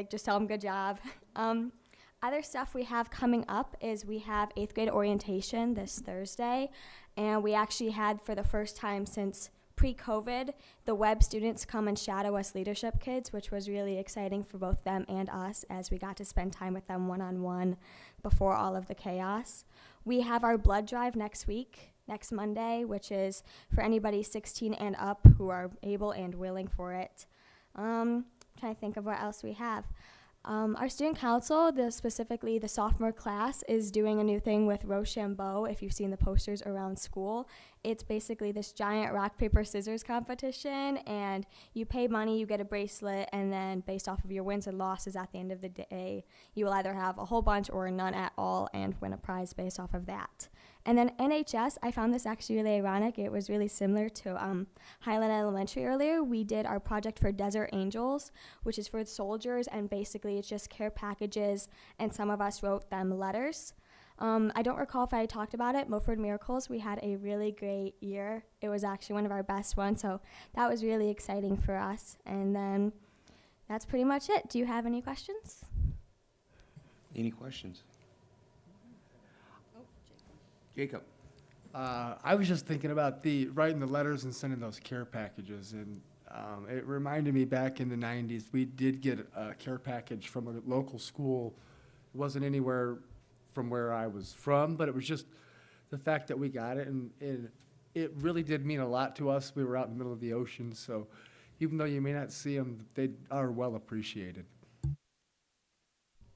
F: just tell him good job. Other stuff we have coming up is we have 8th grade orientation this Thursday, and we actually had, for the first time since
I: pre-COVID, the web students come and shadow us leadership kids, which was really exciting for both them and us as we got to spend time with them one-on-one before all of the chaos. We have our blood drive next week, next Monday, which is for anybody 16 and up who are able and willing for it. Trying to think of what else we have. Our student council, specifically the sophomore class, is doing a new thing with Rochambeau, if you've seen the posters around school. It's basically this giant rock, paper, scissors competition, and you pay money, you get a bracelet, and then based off of your wins and losses at the end of the day, you will either have a whole bunch or none at all and win a prize based off of that. And then NHS, I found this actually really ironic. It was really similar to Highland Elementary earlier. We did our project for Desert Angels, which is for soldiers, and basically it's just care packages, and some of us wrote them letters. I don't recall if I talked about it. Milford Miracles, we had a really great year. It was actually one of our best ones, so that was really exciting for us. And then that's pretty much it. Do you have any questions?
A: Any questions? Jacob.
L: I was just thinking about writing the letters and sending those care packages, and it reminded me back in the 90s, we did get a care package from a local school. It wasn't anywhere from where I was from, but it was just the fact that we got it, and it really did mean a lot to us. We were out in the middle of the ocean, so even though you may not see them, they are well appreciated.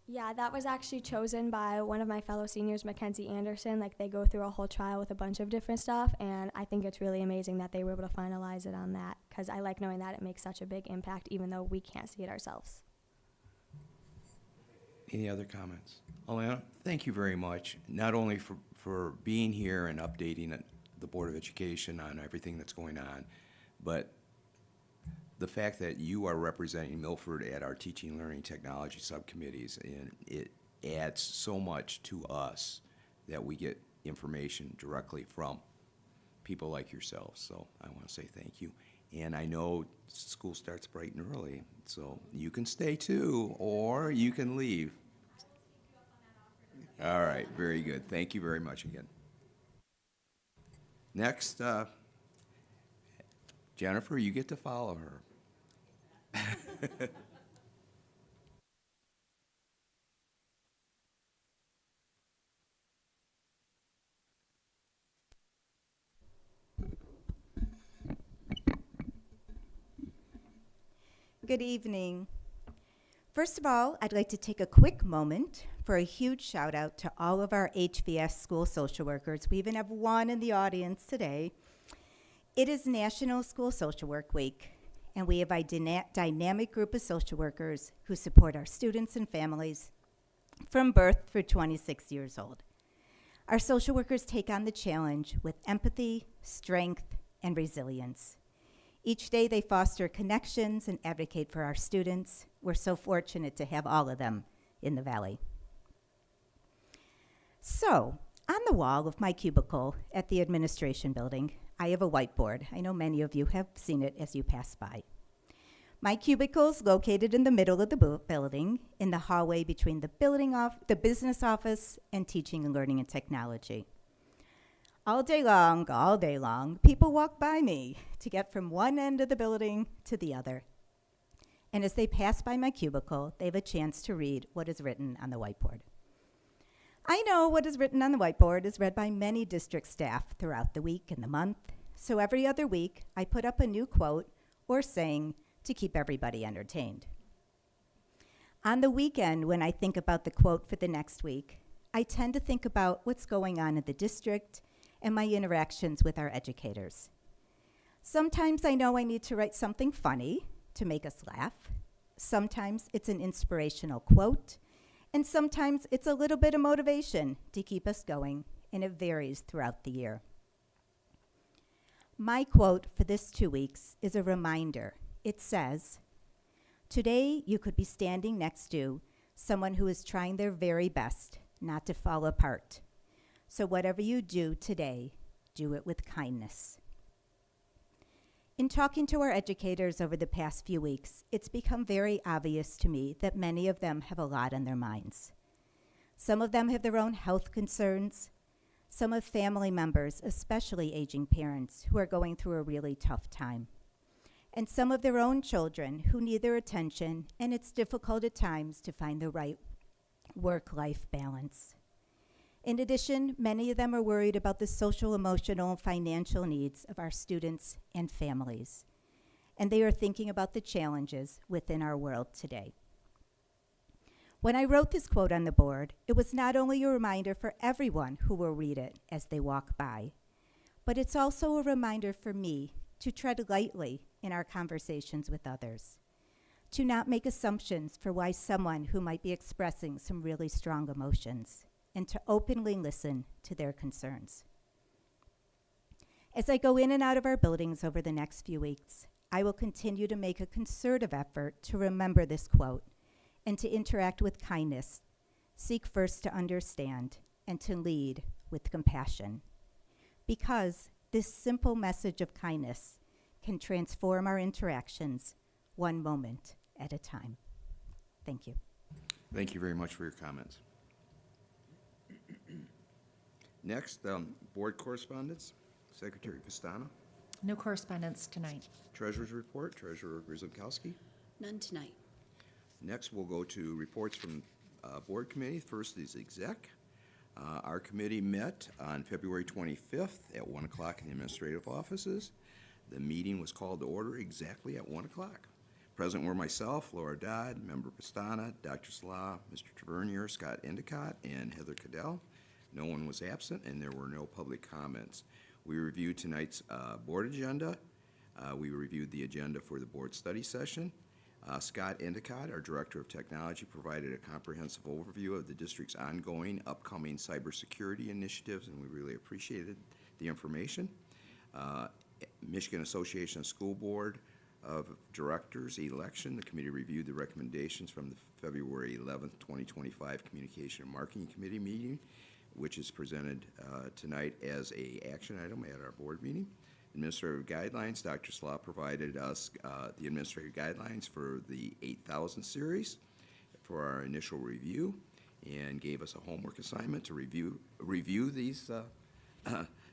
I: Yeah, that was actually chosen by one of my fellow seniors, Mackenzie Anderson. Like, they go through a whole trial with a bunch of different stuff, and I think it's really amazing that they were able to finalize it on that, because I like knowing that it makes such a big impact, even though we can't see it ourselves.
A: Any other comments? Alana, thank you very much, not only for being here and updating the Board of Education on everything that's going on, but the fact that you are representing Milford at our Teaching, Learning, Technology subcommittees, and it adds so much to us that we get information directly from people like yourselves. So I want to say thank you. And I know school starts bright and early, so you can stay too, or you can leave. All right, very good. Thank you very much again. Next, Jennifer, you get to follow her.
M: Good evening. First of all, I'd like to take a quick moment for a huge shout out to all of our HVS school social workers. We even have one in the audience today. It is National School Social Work Week, and we have a dynamic group of social workers who support our students and families from birth through 26 years old. Our social workers take on the challenge with empathy, strength, and resilience. Each day they foster connections and advocate for our students. We're so fortunate to have all of them in the Valley. So, on the wall of my cubicle at the administration building, I have a whiteboard. I know many of you have seen it as you pass by. My cubicle is located in the middle of the building, in the hallway between the business office and teaching and learning and technology. All day long, people walk by me to get from one end of the building to the other. And as they pass by my cubicle, they have a chance to read what is written on the whiteboard. I know what is written on the whiteboard is read by many district staff throughout the week and the month, so every other week I put up a new quote or saying to keep everybody entertained. On the weekend, when I think about the quote for the next week, I tend to think about what's going on in the district and my interactions with our educators. Sometimes I know I need to write something funny to make us laugh. Sometimes it's an inspirational quote, and sometimes it's a little bit of motivation to keep us going, and it varies throughout the year. My quote for this 2 weeks is a reminder. It says, "Today you could be standing next to someone who is trying their very best not to fall apart. So whatever you do today, do it with kindness." In talking to our educators over the past few weeks, it's become very obvious to me that many of them have a lot on their minds. Some of them have their own health concerns. some of family members, especially aging parents, who are going through a really tough time, and some of their own children who need their attention, and it's difficult at times to find the right work-life balance. In addition, many of them are worried about the social, emotional, and financial needs of our students and families, and they are thinking about the challenges within our world today. When I wrote this quote on the board, it was not only a reminder for everyone who will read it as they walk by, but it's also a reminder for me to tread lightly in our conversations with others, to not make assumptions for why someone who might be expressing some really strong emotions, and to openly listen to their concerns. As I go in and out of our buildings over the next few weeks, I will continue to make a concerted effort to remember this quote and to interact with kindness, seek first to understand, and to lead with compassion. Because this simple message of kindness can transform our interactions one moment at a time. Thank you.
A: Thank you very much for your comments. Next, board correspondence. Secretary Pestana.
B: No correspondence tonight.
A: Treasurer's report, Treasurer Grzymkowski.
K: None tonight.
A: Next, we'll go to reports from board committee. First is exec. Our committee met on February 25th at 1 o'clock in the administrative offices. The meeting was called to order exactly at 1 o'clock. Present were myself, Laura Dodd, Member Pestana, Dr. Salah, Mr. Tavernier, Scott Endicott, and Heather Cadell. No one was absent, and there were no public comments. We reviewed tonight's board agenda. We reviewed the agenda for the board study session. Scott Endicott, our Director of Technology, provided a comprehensive overview of the district's ongoing, upcoming cybersecurity initiatives, and we really appreciated the information. Michigan Association of School Board of Directors election, the committee reviewed the recommendations from the February 11th, 2025 Communication and Marketing Committee meeting, which is presented tonight as an action item at our board meeting. Administrative guidelines, Dr. Salah provided us the administrative guidelines for the 8000 series for our initial review and gave us a homework assignment to review these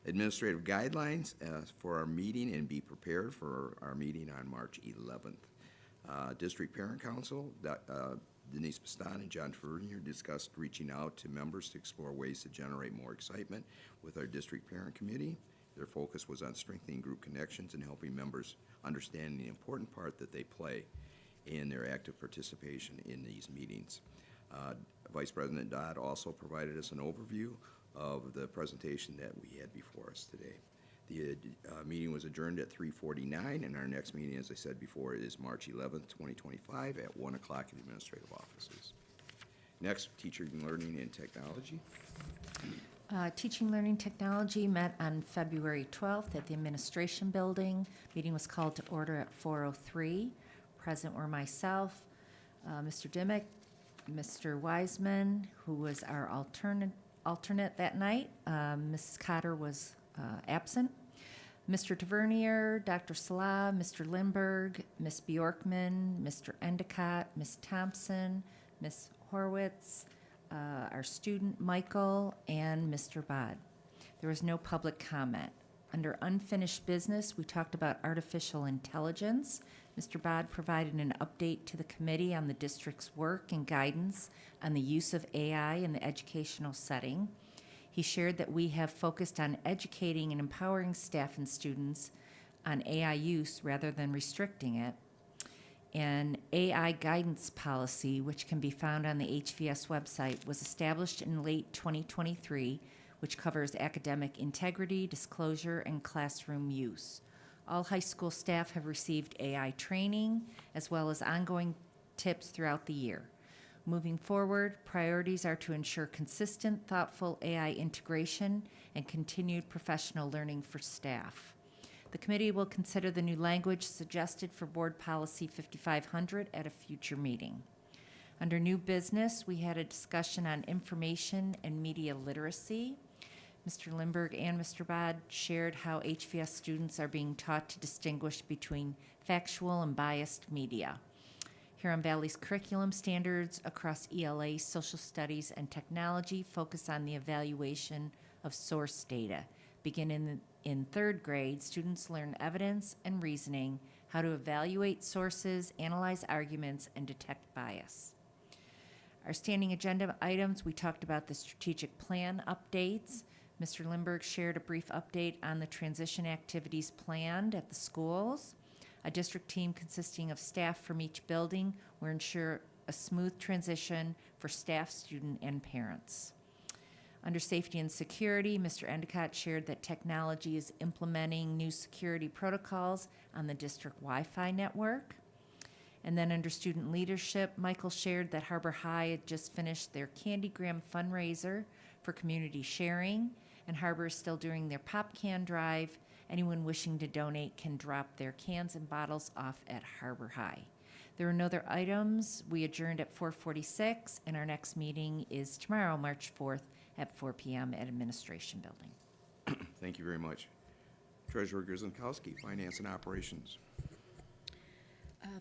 A: administrative guidelines for our meeting and be prepared for our meeting on March 11th. District Parent Council, Denise Pestana and John Tavernier discussed reaching out to members to explore ways to generate more excitement with our district parent committee. Their focus was on strengthening group connections and helping members understand the important part that they play in their active participation in these meetings. Vice President Dodd also provided us an overview of the presentation that we had before us today. The meeting was adjourned at 3:49, and our next meeting, as I said before, is March 11th, 2025 at 1 o'clock in the administrative offices. Next, Teaching, Learning, and Technology.
B: Teaching, Learning, Technology met on February 12th at the Administration Building. Meeting was called to order at 4:03. Present were myself, Mr. Dimick, Mr. Wiseman, who was our alternate that night. Mrs. Cotter was absent. Mr. Tavernier, Dr. Salah, Mr. Lindberg, Ms. Bjorkman, Mr. Endicott, Ms. Thompson, Ms. Horwitz, our student Michael, and Mr. Bod. There was no public comment. Under unfinished business, we talked about artificial intelligence. Mr. Bod provided an update to the committee on the district's work and guidance on the use of AI in the educational setting. He shared that we have focused on educating and empowering staff and students on AI use rather than restricting it. An AI guidance policy, which can be found on the HVS website, was established in late 2023, which covers academic integrity, disclosure, and classroom use. All high school staff have received AI training, as well as ongoing tips throughout the year. Moving forward, priorities are to ensure consistent, thoughtful AI integration and continued professional learning for staff. The committee will consider the new language suggested for Board Policy 5500 at a future meeting. Under new business, we had a discussion on information and media literacy. Mr. Lindberg and Mr. Bod shared how HVS students are being taught to distinguish between factual and biased media. Huron Valley's curriculum standards across ELA, social studies, and technology focus on the evaluation of source data. Beginning in third grade, students learn evidence and reasoning, how to evaluate sources, analyze arguments, and detect bias. Our standing agenda items, we talked about the strategic plan updates. Mr. Lindberg shared a brief update on the transition activities planned at the schools. A district team consisting of staff from each building will ensure a smooth transition for staff, student, and parents. Under safety and security, Mr. Endicott shared that technology is implementing new security protocols on the district Wi-Fi network. And then under student leadership, Michael shared that Harbor High had just finished their Candygram fundraiser for community sharing, and Harbor is still doing their pop can drive. Anyone wishing to donate can drop their cans and bottles off at Harbor High. There are no other items. We adjourned at 4:46, and our next meeting is tomorrow, March 4th, at 4 p.m. at Administration Building.
A: Thank you very much. Treasurer Grzękowski, Finance and Operations.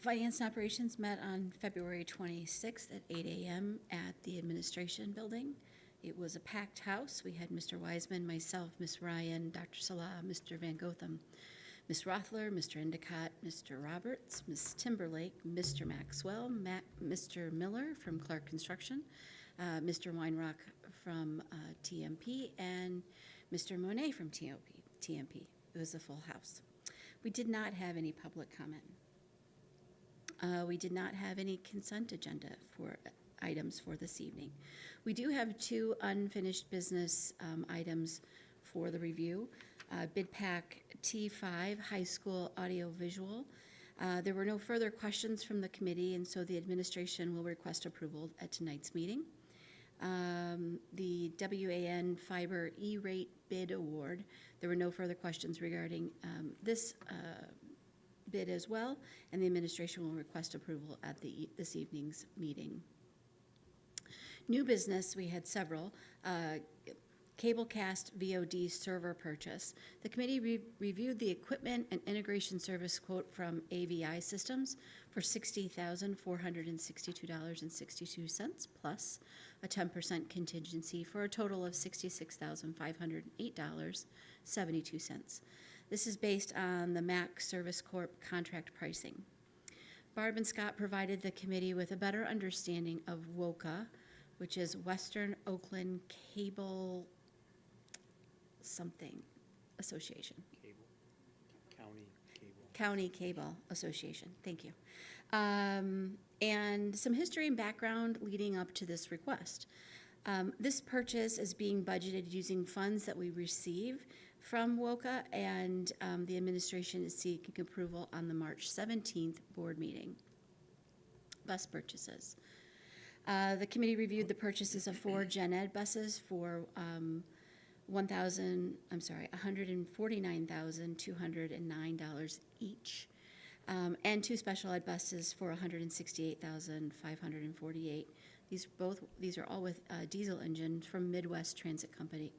K: Finance and Operations met on February 26th at 8 a.m. at the Administration Building. It was a packed house. We had Mr. Wiseman, myself, Ms. Ryan, Dr. Salah, Mr. Van Gotham, Ms. Rothler, Mr. Endicott, Mr. Roberts, Ms. Timberlake, Mr. Maxwell, Mr. Miller from Clark Construction, Mr. Weinrock from TMP, and Mr. Monet from TMP. It was a full house. We did not have any public comment. We did not have any consent agenda for items for this evening. We do have 2 unfinished business items for the review. Bid Pack T5, High School Audio Visual. There were no further questions from the committee, and so the administration will request approval at tonight's meeting. The WAN Fiber E-Rate Bid Award. There were no further questions regarding this bid as well, and the administration will request approval at this evening's meeting. New business, we had several. Cablecast VOD server purchase. The committee reviewed the equipment and integration service quote from AVI Systems for $60,462.62 plus a 10% contingency for a total of $66,508.72. This is based on the MAC Service Corp contract pricing. Barb and Scott provided the committee with a better understanding of WOCA, which is Western Oakland Cable something Association. County Cable Association, thank you. And some history and background leading up to this request. This purchase is being budgeted using funds that we receive from WOCA, and the administration is seeking approval on the March 17th board meeting. Bus purchases. The committee reviewed the purchases of 4 Gen Ed buses for $149,209 each, and 2 special ed buses for $168,548. These are all with diesel engines from Midwest Transit Company,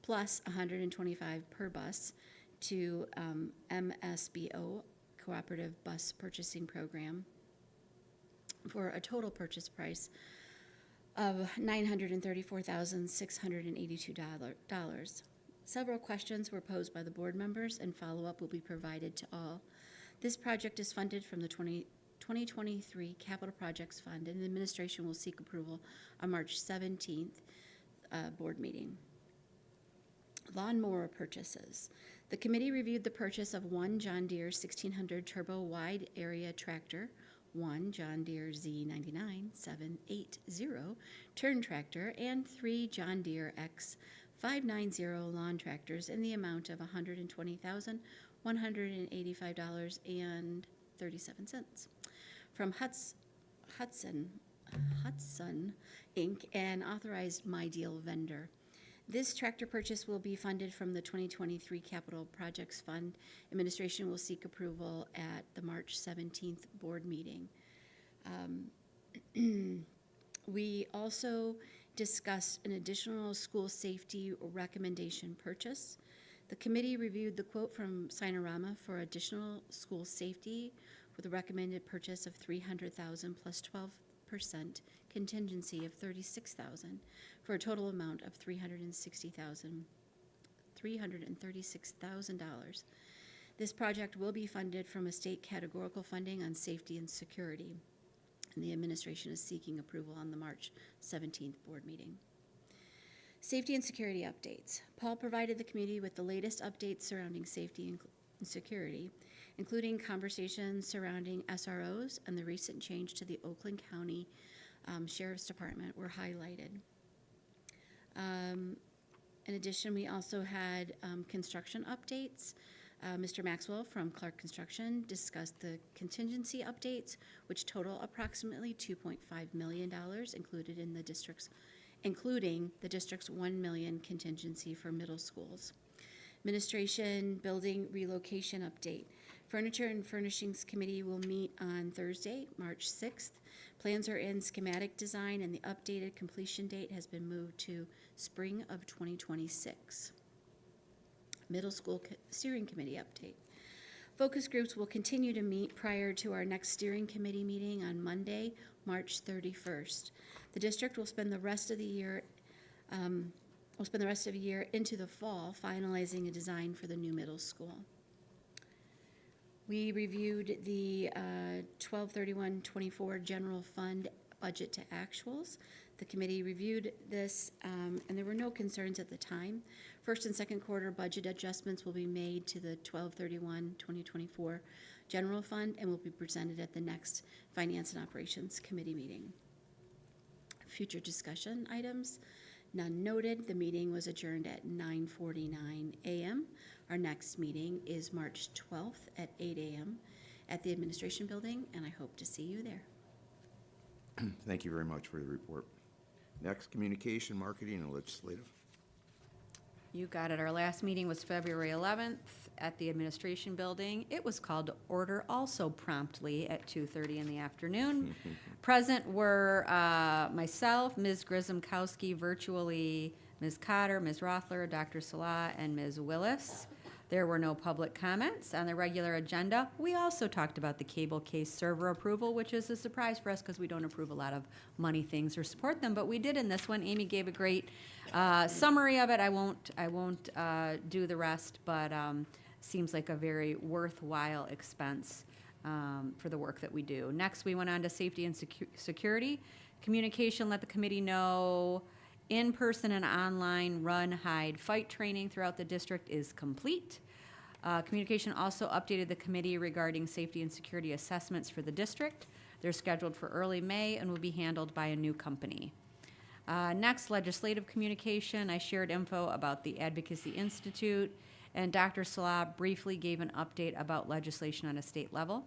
K: plus $125 per bus to MSBO Cooperative Bus Purchasing Program for a total purchase price of $934,682. Several questions were posed by the board members, and follow-up will be provided to all. This project is funded from the 2023 Capital Projects Fund, and the administration will seek approval on March 17th board meeting. Lawnmower purchases. The committee reviewed the purchase of 1 John Deere 1600 Turbo Wide Area Tractor, 1 John Deere Z99-780 Turn Tractor, and 3 John Deere X590 Lawn Tractors in the amount of $120,185.37 from Hudson Inc., an authorized My Deal vendor. This tractor purchase will be funded from the 2023 Capital Projects Fund. Administration will seek approval at the March 17th board meeting. We also discussed an additional school safety recommendation purchase. The committee reviewed the quote from Sinorama for additional school safety with a recommended purchase of $300,000 plus contingency of $36,000 for a total amount of $336,000. This project will be funded from a state categorical funding on safety and security, and the administration is seeking approval on the March 17th board meeting. Safety and security updates. Paul provided the community with the latest updates surrounding safety and security, including conversations surrounding SROs and the recent change to the Oakland County Sheriff's Department were highlighted. In addition, we also had construction updates. Mr. Maxwell from Clark Construction discussed the contingency updates, which total approximately $2.5 million including the district's $1 million contingency for middle schools. Administration building relocation update. Furniture and Furnishings Committee will meet on Thursday, March 6th. Plans are in schematic design, and the updated completion date has been moved to spring of 2026. Middle School Steering Committee update. Focus groups will continue to meet prior to our next steering committee meeting on Monday, March 31st. The district will spend the rest of the year into the fall finalizing a design for the new middle school. We reviewed the 12/31/24 general fund budget to actuals. The committee reviewed this, and there were no concerns at the time. First and second quarter budget adjustments will be made to the 12/31/2024 general fund and will be presented at the next Finance and Operations Committee meeting. Future discussion items, none noted. The meeting was adjourned at 9:49 a.m. Our next meeting is March 12th at 8 a.m. at the Administration Building, and I hope to see you there.
A: Thank you very much for the report. Next, communication, marketing, and legislative.
C: You got it. Our last meeting was February 11th at the Administration Building. It was called to order also promptly at 2:30 in the afternoon. Present were myself, Ms. Grisomkowski, virtually Ms. Cotter, Ms. Rothler, Dr. Salah, and Ms. Willis. There were no public comments on the regular agenda. We also talked about the cable case server approval, which is a surprise for us because we don't approve a lot of money things or support them, but we did in this one. Amy gave a great summary of it. I won't do the rest, but seems like a very worthwhile expense for the work that we do. Next, we went on to safety and security. Communication, let the committee know in-person and online run, hide, fight training throughout the district is complete. Communication also updated the committee regarding safety and security assessments for the district. They're scheduled for early May and will be handled by a new company. Next, legislative communication. I shared info about the Advocacy Institute, and Dr. Salah briefly gave an update about legislation on a state level.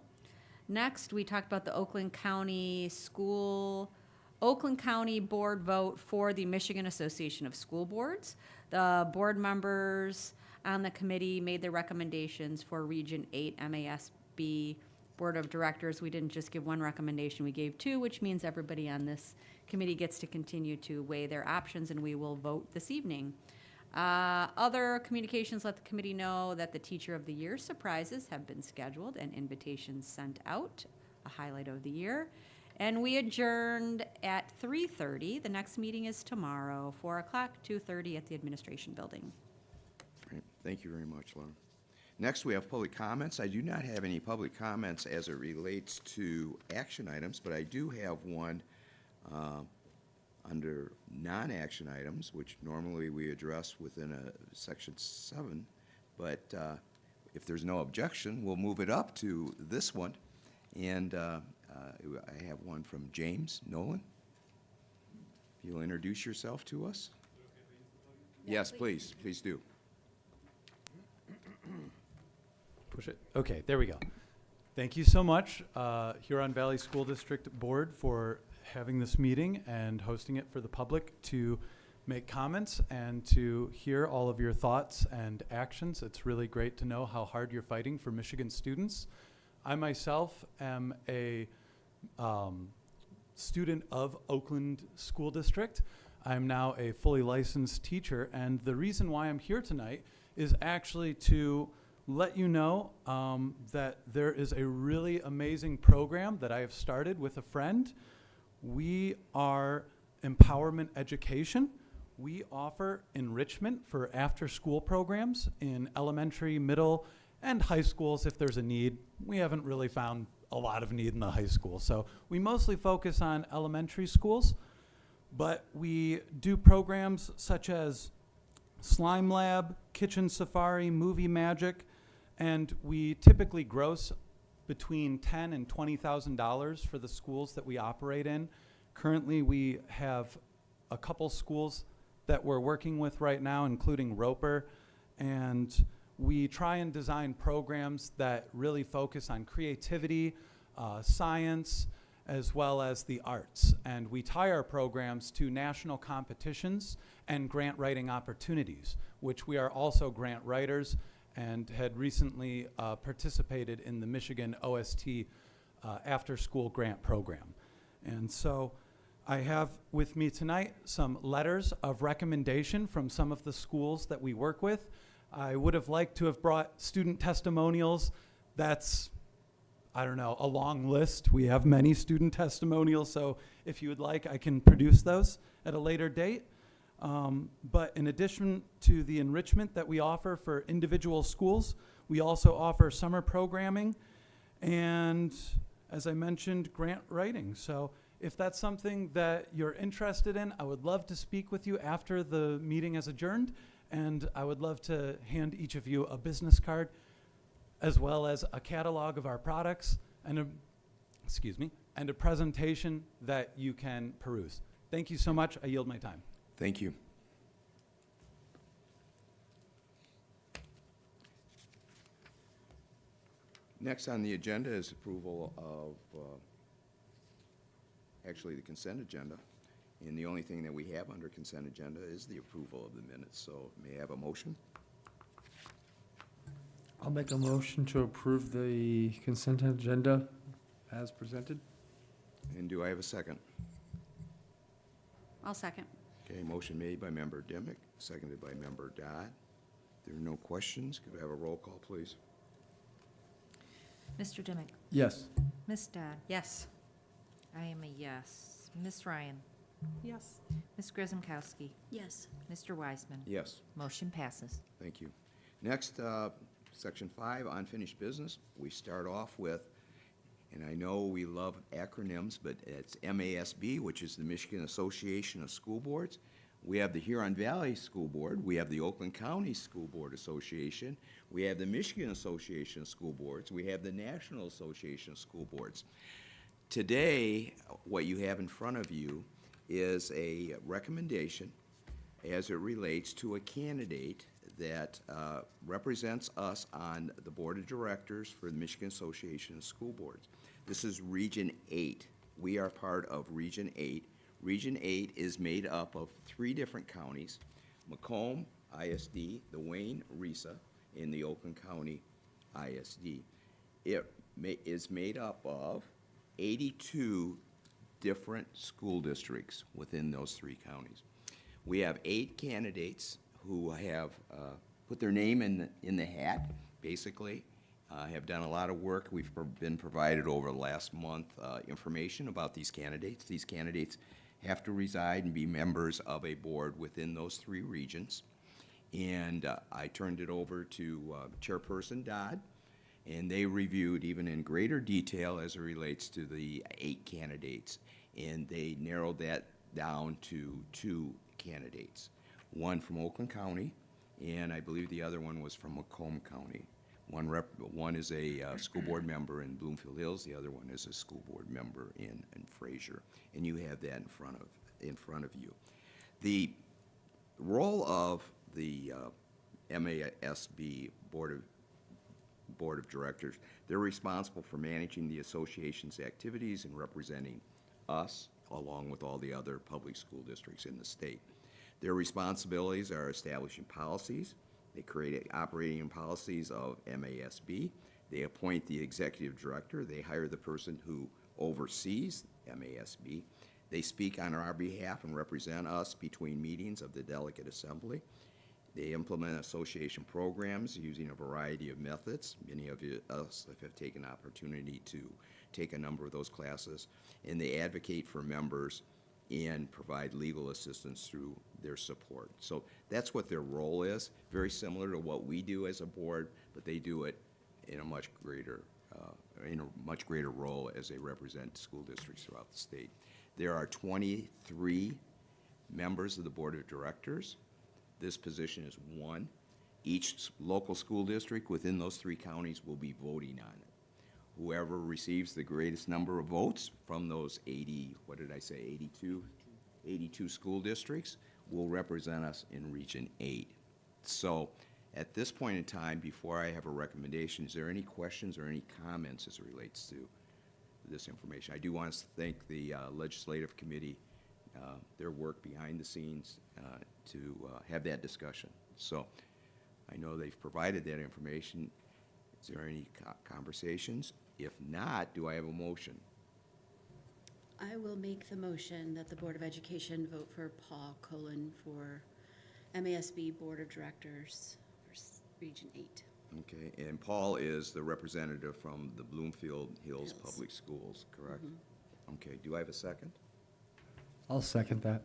C: Next, we talked about the Oakland County Board vote for the Michigan Association of School Boards. The board members on the committee made their recommendations for Region 8 MASB Board of Directors. We didn't just give one recommendation, we gave two, which means everybody on this committee gets to continue to weigh their options, and we will vote this evening. Other communications, let the committee know that the Teacher of the Year surprises have been scheduled and invitations sent out, a highlight of the year. And we adjourned at 3:30. The next meeting is tomorrow, 4 o'clock, 2:30 at the Administration Building.
A: Great. Thank you very much, Laura. Next, we have public comments. I do not have any public comments as it relates to action items, but I do have one under non-action items, which normally we address within Section 7. But if there's no objection, we'll move it up to this one. And I have one from James Nolan. If you'll introduce yourself to us. Yes, please do.
N: Push it. Okay, there we go. Thank you so much, Huron Valley School District Board, for having this meeting and hosting it for the public to make comments and to hear all of your thoughts and actions. It's really great to know how hard you're fighting for Michigan students. I myself am a student of Oakland School District. I'm now a fully licensed teacher, and the reason why I'm here tonight is actually to let you know that there is a really amazing program that I have started with a friend We are empowerment education. We offer enrichment for after-school programs in elementary, middle, and high schools if there's a need. We haven't really found a lot of need in the high school, so we mostly focus on elementary schools, but we do programs such as Slime Lab, Kitchen Safari, Movie Magic, and we typically gross between $10,000 and $20,000 for the schools that we operate in. Currently, we have a couple schools that we're working with right now, including Roper, and we try and design programs that really focus on creativity, science, as well as the arts. And we tie our programs to national competitions and grant writing opportunities, which we are also grant writers and had recently participated in the Michigan OST after-school grant program. And so I have with me tonight some letters of recommendation from some of the schools that we work with. I would have liked to have brought student testimonials. That's, I don't know, a long list. We have many student testimonials, so if you would like, I can produce those at a later date. But in addition to the enrichment that we offer for individual schools, we also offer summer programming and, as I mentioned, grant writing. So if that's something that you're interested in, I would love to speak with you after the meeting is adjourned, and I would love to hand each of you a business card as well as a catalog of our products and a presentation that you can peruse. Thank you so much. I yield my time.
A: Thank you. Next on the agenda is approval of, actually the consent agenda. And the only thing that we have under consent agenda is the approval of the minutes. So may I have a motion?
L: I'll make a motion to approve the consent agenda as presented.
A: And do I have a second?
C: I'll second.
A: Okay, motion made by Member Dimick, seconded by Member Dodd. There are no questions. Could I have a roll call, please?
B: Mr. Dimick?
L: Yes.
B: Ms. Dodd?
C: Yes.
B: I am a yes. Ms. Ryan?
H: Yes.
B: Ms. Grzymkowski?
K: Yes.
B: Mr. Wiseman?
A: Yes.
B: Motion passes.
A: Thank you. Next, Section 5, unfinished business. We start off with, and I know we love acronyms, but it's MASB, which is the Michigan Association of School Boards. We have the Huron Valley School Board. We have the Oakland County School Board Association. We have the Michigan Association of School Boards. We have the National Association of School Boards. Today, what you have in front of you is a recommendation as it relates to a candidate that represents us on the Board of Directors for the Michigan Association of School Boards. This is Region 8. We are part of Region 8. Region 8 is made up of 3 different counties: Macomb ISD, the Wayne RESA, and the Oakland County ISD. It is made up of 82 different school districts within those 3 counties. We have 8 candidates who have put their name in the hat, basically, have done a lot of work. We've been provided over the last month information about these candidates. These candidates have to reside and be members of a board within those 3 regions. And I turned it over to Chairperson Dodd, and they reviewed even in greater detail as it relates to the 8 candidates. And they narrowed that down to 2 candidates, one from Oakland County, and I believe the other one was from Macomb County. One is a school board member in Bloomfield Hills. The other one is a school board member in Fraser, and you have that in front of you. The role of the MASB Board of Directors, they're responsible for managing the association's activities and representing us along with all the other public school districts in the state. Their responsibilities are establishing policies. They create operating policies of MASB. They appoint the executive director. They hire the person who oversees MASB. They speak on our behalf and represent us between meetings of the delegate assembly. They implement association programs using a variety of methods. Many of us have taken opportunity to take a number of those classes, and they advocate for members and provide legal assistance through their support. So that's what their role is, very similar to what we do as a board, but they do it in a much greater role as they represent school districts throughout the state. There are 23 members of the Board of Directors. This position is one. Each local school district within those 3 counties will be voting on it. Whoever receives the greatest number of votes from those 82 school districts will represent us in Region 8. So at this point in time, before I have a recommendation, is there any questions or any comments as it relates to this information? I do want to thank the Legislative Committee, their work behind the scenes to have that discussion. So I know they've provided that information. Is there any conversations? If not, do I have a motion?
K: I will make the motion that the Board of Education vote for Paul Colon for MASB Board of Directors for Region 8.
A: Okay, and Paul is the representative from the Bloomfield Hills
K: Hills.
A: Public Schools, correct? Okay, do I have a second?
L: I'll second that.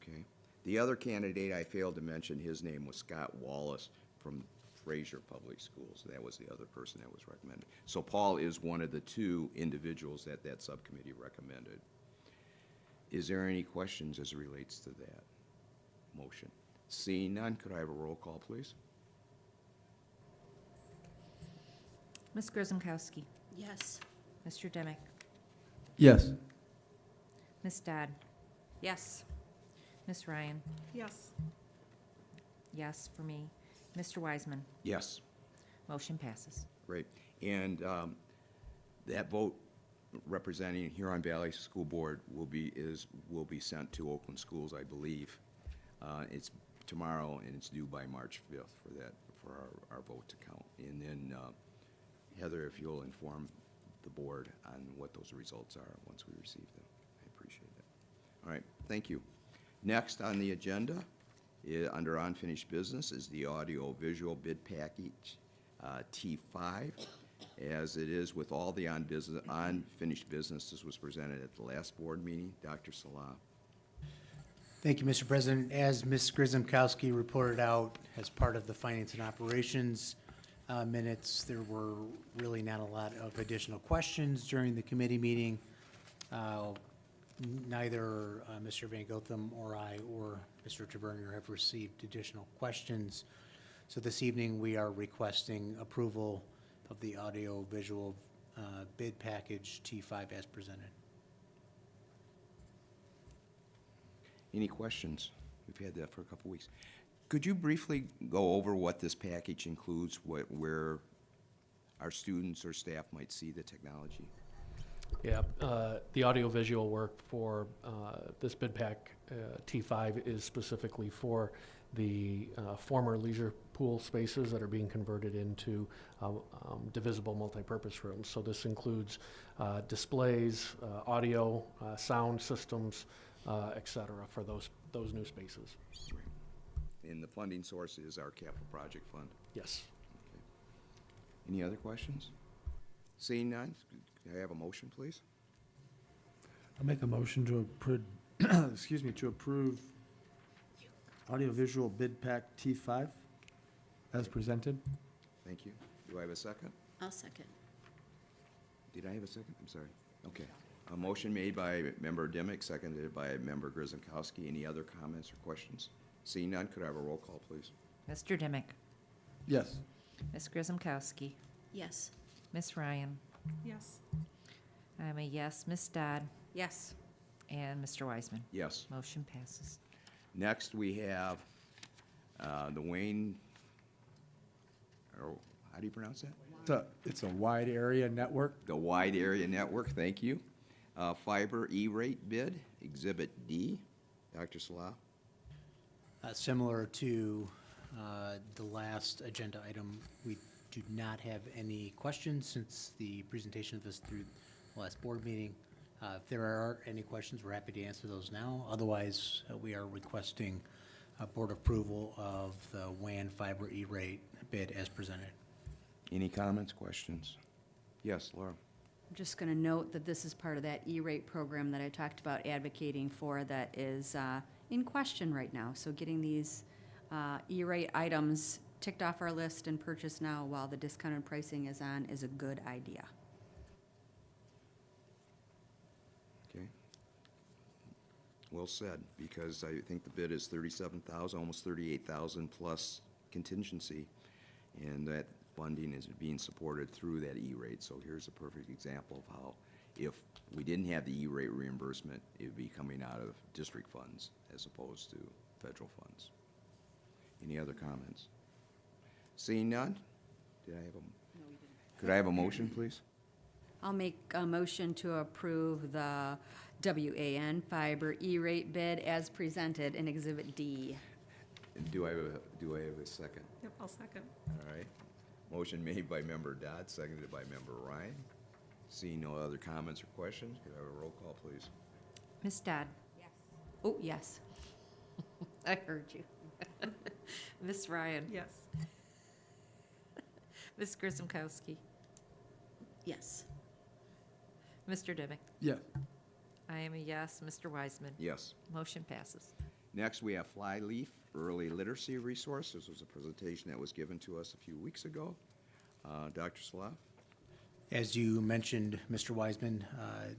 A: Okay. The other candidate I failed to mention, his name was Scott Wallace from Fraser Public Schools. That was the other person that was recommended. So Paul is one of the 2 individuals that that subcommittee recommended. Is there any questions as it relates to that motion? Seeing none, could I have a roll call, please?
B: Ms. Grzymkowski,
K: Yes.
B: Mr. Dimick,
L: Yes.
B: Ms. Dodd,
C: Yes.
B: Ms. Ryan,
E: Yes.
B: yes for me, Mr. Wiseman.
A: Yes.
B: Motion passes.
A: Great. And that vote representing Huron Valley School Board will be sent to Oakland Schools, I believe. It's tomorrow, and it's due by March 5th for our vote to count. And then, Heather, if you'll inform the board on what those results are once we receive them. I appreciate that. All right, thank you. Next on the agenda, under unfinished business, is the audio-visual bid package, T5. As it is with all the unfinished business, this was presented at the last board meeting. Dr. Salah.
G: Thank you, Mr. President. As Ms. Grzymkowski reported out as part of the Finance and Operations minutes, there were really not a lot of additional questions during the committee meeting. Neither Mr. Van Gotham or I or Mr. Tavernier have received additional questions. So this evening, we are requesting approval of the audio-visual bid package T5 as presented.
A: Any questions? We've had that for a couple weeks. Could you briefly go over what this package includes, where our students or staff might see the technology?
O: Yeah, the audiovisual work for this bid pack T5 is specifically for the former leisure pool spaces that are being converted into divisible multipurpose rooms. So this includes displays, audio, sound systems, et cetera, for those new spaces.
A: And the funding source is our capital project fund.
O: Yes.
A: Okay. Any other questions? Seeing none, can I have a motion, please?
L: I'll make a motion to approve, to approve audiovisual bid pack T5 as presented.
A: Thank you. Do I have a second?
K: I'll second.
A: Did I have a second? I'm sorry. Okay. A motion made by Member Dimick, seconded by Member Grzymkowski. Any other comments or questions? Seeing none, could I have a roll call, please?
B: Mr. Dimick,
L: Yes.
B: Ms. Grzymkowski,
K: Yes.
B: Ms. Ryan,
E: Yes.
B: I'm a yes, Ms. Dodd,
C: Yes.
B: and Mr. Wiseman.
A: Yes.
B: Motion passes.
A: Next, we have the Wayne, or how do you pronounce that?
L: It's a wide area network.
A: The Wide Area Network, thank you. Fiber E-rate bid, Exhibit D. Dr. Salah?
G: Similar to the last agenda item, we do not have any questions since the presentation of this through the last board meeting. If there are any questions, we're happy to answer those now. Otherwise, we are requesting board approval of the WAN fiber E-rate bid as presented.
A: Any comments, questions? Yes, Laura?
C: I'm just going to note that this is part of that E-rate program that I talked about advocating for that is in question right now. So getting these E-rate items ticked off our list and purchased now while the discounted pricing is on is a good idea.
A: Okay. Well said, because I think the bid is 37,000, almost 38,000 plus contingency, and that funding is being supported through that E-rate. So here's a perfect example of how, if we didn't have the E-rate reimbursement, it would be coming out of district funds as opposed to federal funds. Any other comments? Seeing none? Could I have a motion, please?
C: I'll make a motion to approve the WAN fiber E-rate bid as presented in Exhibit D.
A: Do I have a second?
E: Yep, I'll second.
A: All right. Motion made by Member Dodd, seconded by Member Ryan. Seeing no other comments or questions, could I have a roll call, please?
B: Ms. Dodd?
C: Yes. Oh, yes.
B: I heard you. Ms. Ryan?
E: Yes.
B: Ms. Grisomkowski?
K: Yes.
B: Mr. Dimick?
L: Yes.
B: I am a yes. Mr. Wiseman?
A: Yes.
B: Motion passes.
A: Next, we have Flyleaf Early Literacy Resource. This was a presentation that was given to us a few weeks ago. Dr. Slav?
G: As you mentioned, Mr. Wiseman,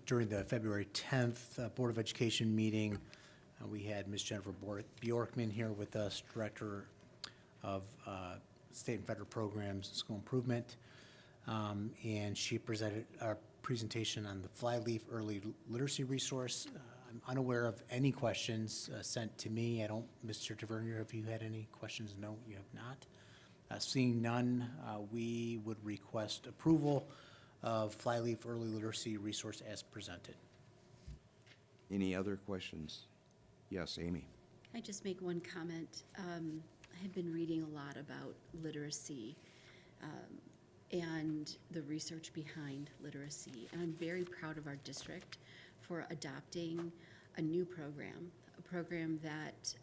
G: during the February 10th Board of Education meeting, we had Ms. Jennifer Bjorkman here with us, Director of State and Federal Programs and School Improvement, and she presented our presentation on the Flyleaf Early Literacy Resource. I'm unaware of any questions sent to me. Mr. Tavernier, have you had any questions? No, you have not. Seeing none, we would request approval of Flyleaf Early Literacy Resource as presented.
A: Any other questions? Yes, Amy?
K: I just make one comment. I have been reading a lot about literacy and the research behind literacy, and I'm very proud of our district for adopting a new program, a program that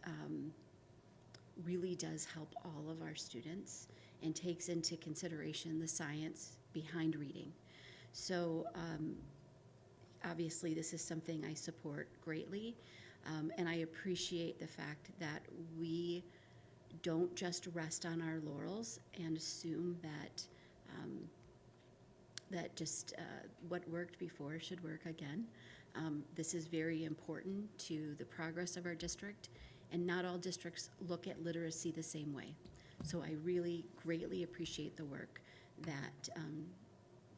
K: really does help all of our students and takes into consideration the science behind reading. So obviously this is something I support greatly, and I appreciate the fact that we don't just rest on our laurels and assume that what worked before should work again. This is very important to the progress of our district, and not all districts look at literacy the same way. So I really greatly appreciate the work that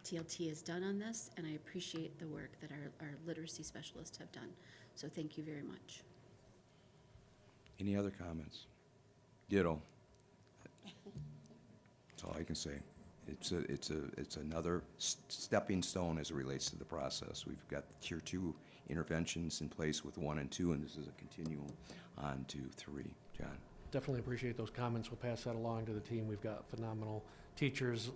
K: TLT has done on this, and I appreciate the work that our literacy specialists have done. So thank you very much.
A: Any other comments? Ditto. That's all I can say. It's another stepping stone as it relates to the process. We've got Tier 2 interventions in place with 1 and 2, and this is a continuum on to 3. John?
O: Definitely appreciate those comments. We'll pass that along to the team. We've got phenomenal teachers,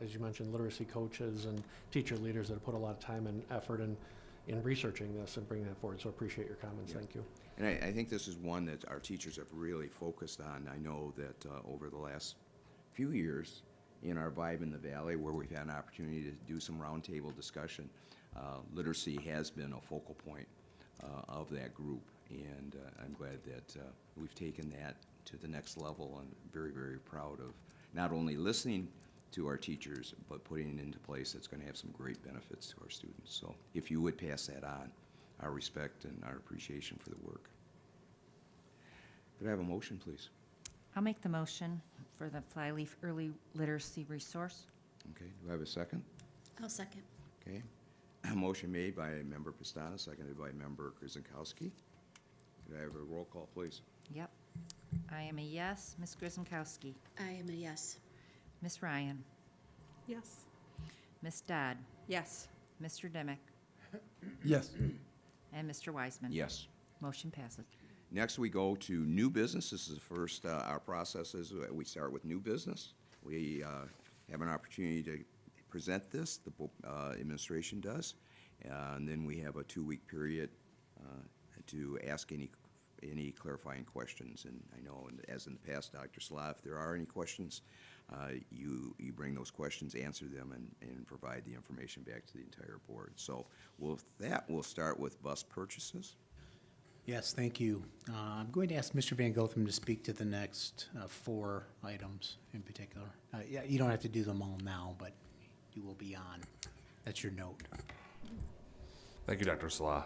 O: as you mentioned, literacy coaches and teacher leaders that have put a lot of time and effort in researching this and bringing that forward. So appreciate your comments.
A: Yeah.
O: Thank you.
A: And I think this is one that our teachers have really focused on. I know that over the last few years in our Vibe in the Valley, where we've had an opportunity to do some roundtable discussion, literacy has been a focal point of that group. And I'm glad that we've taken that to the next level, and very, very proud of not only listening to our teachers, but putting it into place that's going to have some great benefits to our students. So if you would pass that on, our respect and our appreciation for the work. Could I have a motion, please?
B: I'll make the motion for the Flyleaf Early Literacy Resource.
A: Okay, do I have a second?
K: I'll second.
A: Okay. A motion made by Member Pastana, seconded by Member Grzymkowski. Could I have a roll call, please?
B: Yep. I am a yes. Ms. Grisomkowski?
K: I am a yes.
B: Ms. Ryan?
E: Yes.
B: Ms. Dodd?
C: Yes.
B: Mr. Dimick?
L: Yes.
B: And Mr. Wiseman?
A: Yes.
B: Motion passes.
A: Next, we go to new business. This is the first, our process is we start with new business. We have an opportunity to present this, the administration does, and then we have a 2-week period to ask any any clarifying questions. And I know, as in the past, Dr. Slah, if there are any questions, you bring those questions, answer them, and provide the information back to the entire board. So with that, we'll start with bus purchases.
G: Yes, thank you. I'm going to ask Mr. Van Gotham to speak to the next 4 items in particular. Yeah, you don't have to do them all now, but you will be on. That's your note.
J: Thank you, Dr. Salah.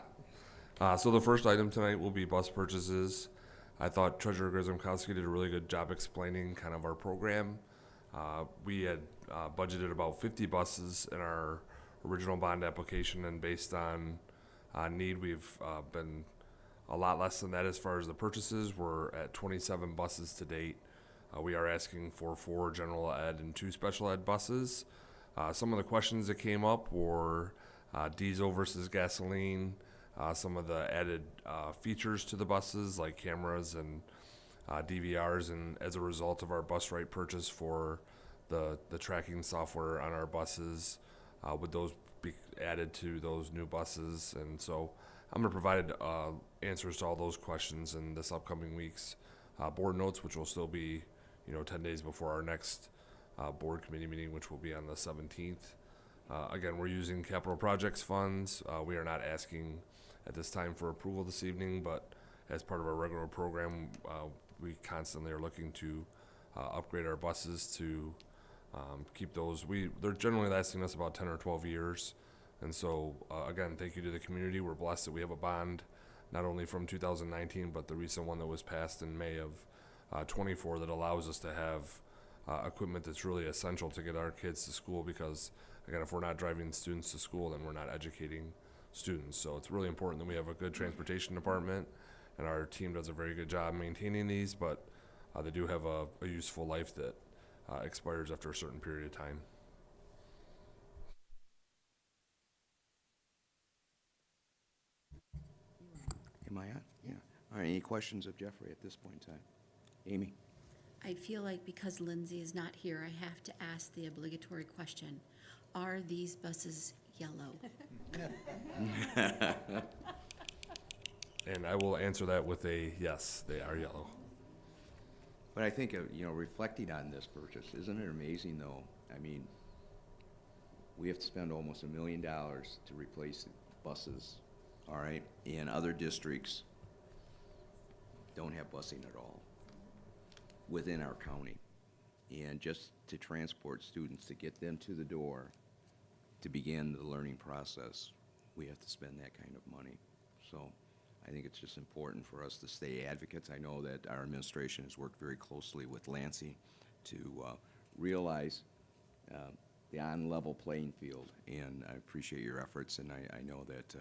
J: So the first item tonight will be bus purchases. I thought Treasurer Grisomkowski did a really good job explaining kind of our program. We had budgeted about 50 buses in our original bond application, and based on need, we've been a lot less than that as far as the purchases. We're at 27 buses to date. We are asking for 4 general ed and 2 special ed buses. Some of the questions that came up were diesel versus gasoline, some of the added features to the buses like cameras and DVRs, and as a result of our bus right purchase for the tracking software on our buses, would those be added to those new buses? And so I'm going to provide answers to all those questions in this upcoming week's board notes, which will still be 10 days before our next board committee meeting, which will be on the 17th. Again, we're using capital projects funds. We are not asking at this time for approval this evening, but as part of our regular program, we constantly are looking to upgrade our buses to keep those. They're generally lasting us about 10 or 12 years. And so, again, thank you to the community. We're blessed that we have a bond, not only from 2019, but the recent one that was passed in May of 24 that allows us to have equipment that's really essential to get our kids to school, because, again, if we're not driving students to school, then we're not educating students. So it's really important that we have a good transportation department, and our team does a very good job maintaining these, but they do have a useful life that expires after a certain period of time.
A: Am I on? Yeah. All right, any questions of Jeffrey at this point in time? Amy?
K: I feel like because Lindsay is not here, I have to ask the obligatory question. Are these buses yellow?
J: And I will answer that with a yes, they are yellow.
A: But I think, reflecting on this purchase, isn't it amazing, though? I mean, we have to spend almost $1 million to replace the buses, all right? And other districts don't have busing at all within our county. And just to transport students, to get them to the door, to begin the learning process, we have to spend that kind of money. So I think it's just important for us to stay advocates. I know that our administration has worked very closely with Lansing to realize the on-level playing field, and I appreciate your efforts, and I know that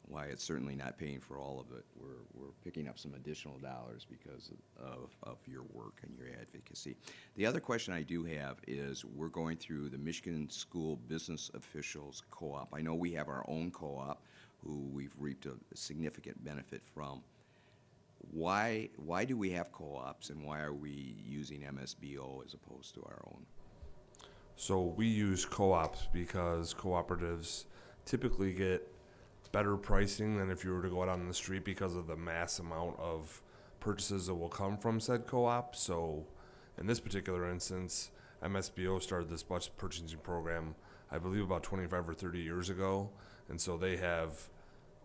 A: why it's certainly not paying for all of it. We're picking up some additional dollars because of your work and your advocacy. The other question I do have is, we're going through the Michigan School Business Officials Co-op. I know we have our own co-op who we've reaped a significant benefit from. Why do we have co-ops, and why are we using MSBO as opposed to our own?
J: So we use co-ops because cooperatives typically get better pricing than if you were to go out on the street because of the mass amount of purchases that will come from said co-op. So in this particular instance, MSBO started this bus purchasing program, I believe about 25 or 30 years ago, and so they have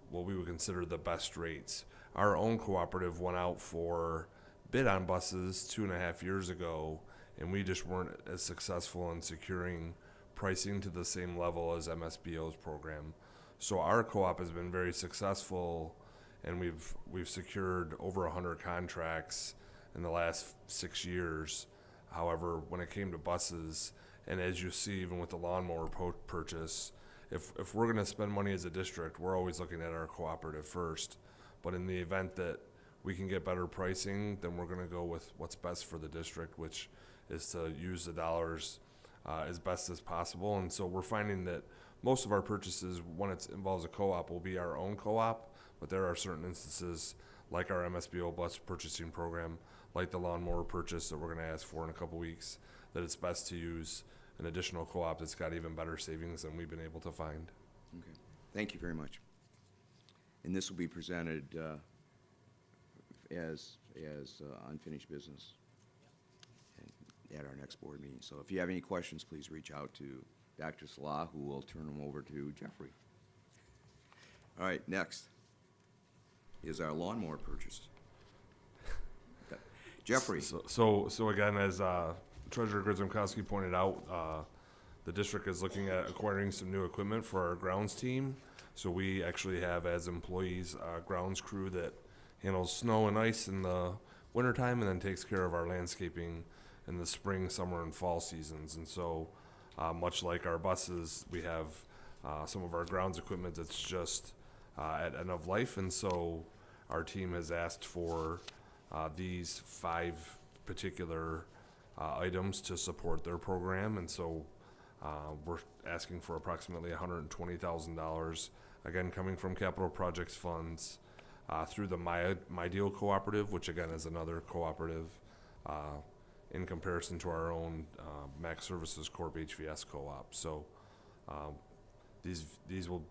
J: what we would consider the best rates. Our own cooperative went out for bid on buses 2.5 years ago, and we just weren't as successful in securing pricing to the same level as MSBO's program. So our co-op has been very successful, and we've secured over 100 contracts in the last 6 years. However, when it came to buses, and as you see even with the lawnmower purchase, if we're going to spend money as a district, we're always looking at our cooperative first. But in the event that we can get better pricing, then we're going to go with what's best for the district, which is to use the dollars as best as possible. And so we're finding that most of our purchases, when it involves a co-op, will be our own co-op, but there are certain instances, like our MSBO bus purchasing program, like the lawnmower purchase that we're going to ask for in a couple weeks, that it's best to use an additional co-op that's got even better savings than we've been able to find.
A: Okay, thank you very much. And this will be presented as unfinished business at our next board meeting. So if you have any questions, please reach out to Dr. Salah, who will turn them over to Jeffrey. All right, next is our lawnmower purchase. Jeffrey.
J: So again, as Treasurer Grzymkowski pointed out, the district is looking at acquiring some new equipment for our grounds team. So we actually have, as employees, a grounds crew that handles snow and ice in the wintertime and then takes care of our landscaping in the spring, summer, and fall seasons. And so, much like our buses, we have some of our grounds equipment that's just at end of life. And so our team has asked for these 5 particular items to support their program. And so we're asking for approximately $120,000, again, coming from capital projects funds through the My Deal Cooperative, which again is another cooperative in comparison to our own Mac Services Corp HVS co-op. So these will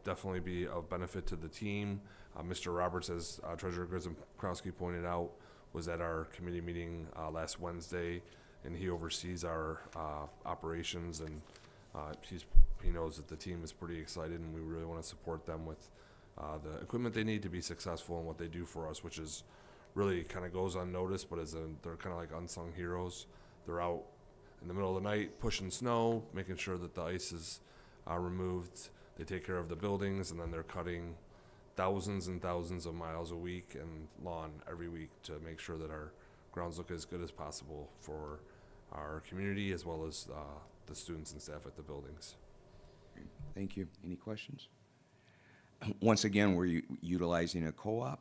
J: definitely be of benefit to the team. Mr. Roberts, as Treasurer Grzymkowski pointed out, was at our committee meeting last Wednesday, and he oversees our operations, and he knows that the team is pretty excited, and we really want to support them with the equipment they need to be successful in what they do for us, which is really kind of goes unnoticed, but they're kind of like unsung heroes. They're out in the middle of the night pushing snow, making sure that the ice is removed. They take care of the buildings, and then they're cutting thousands and thousands of miles a week and lawn every week to make sure that our grounds look as good as possible for our community as well as the students and staff at the buildings.
A: Thank you. Any questions? Once again, we're utilizing a co-op.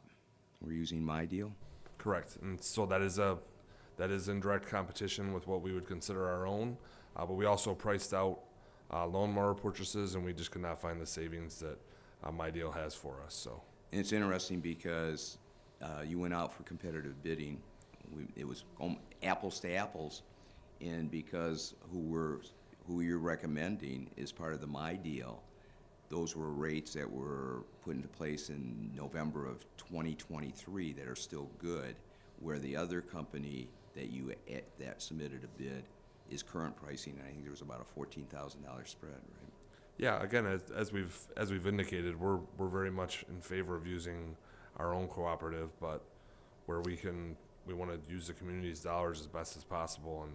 A: We're using My Deal.
J: Correct. And so that is in direct competition with what we would consider our own. But we also priced out lawnmower purchases, and we just could not find the savings that My Deal has for us. So
A: And it's interesting because you went out for competitive bidding. It was apples to apples, and because who you're recommending is part of the My Deal, those were rates that were put into place in November of 2023 that are still good, where the other company that submitted a bid is current pricing. And I think there was about a $14,000 spread, right?
J: yeah, again, as we've indicated, we're very much in favor of using our own cooperative, but where we want to use the community's dollars as best as possible. And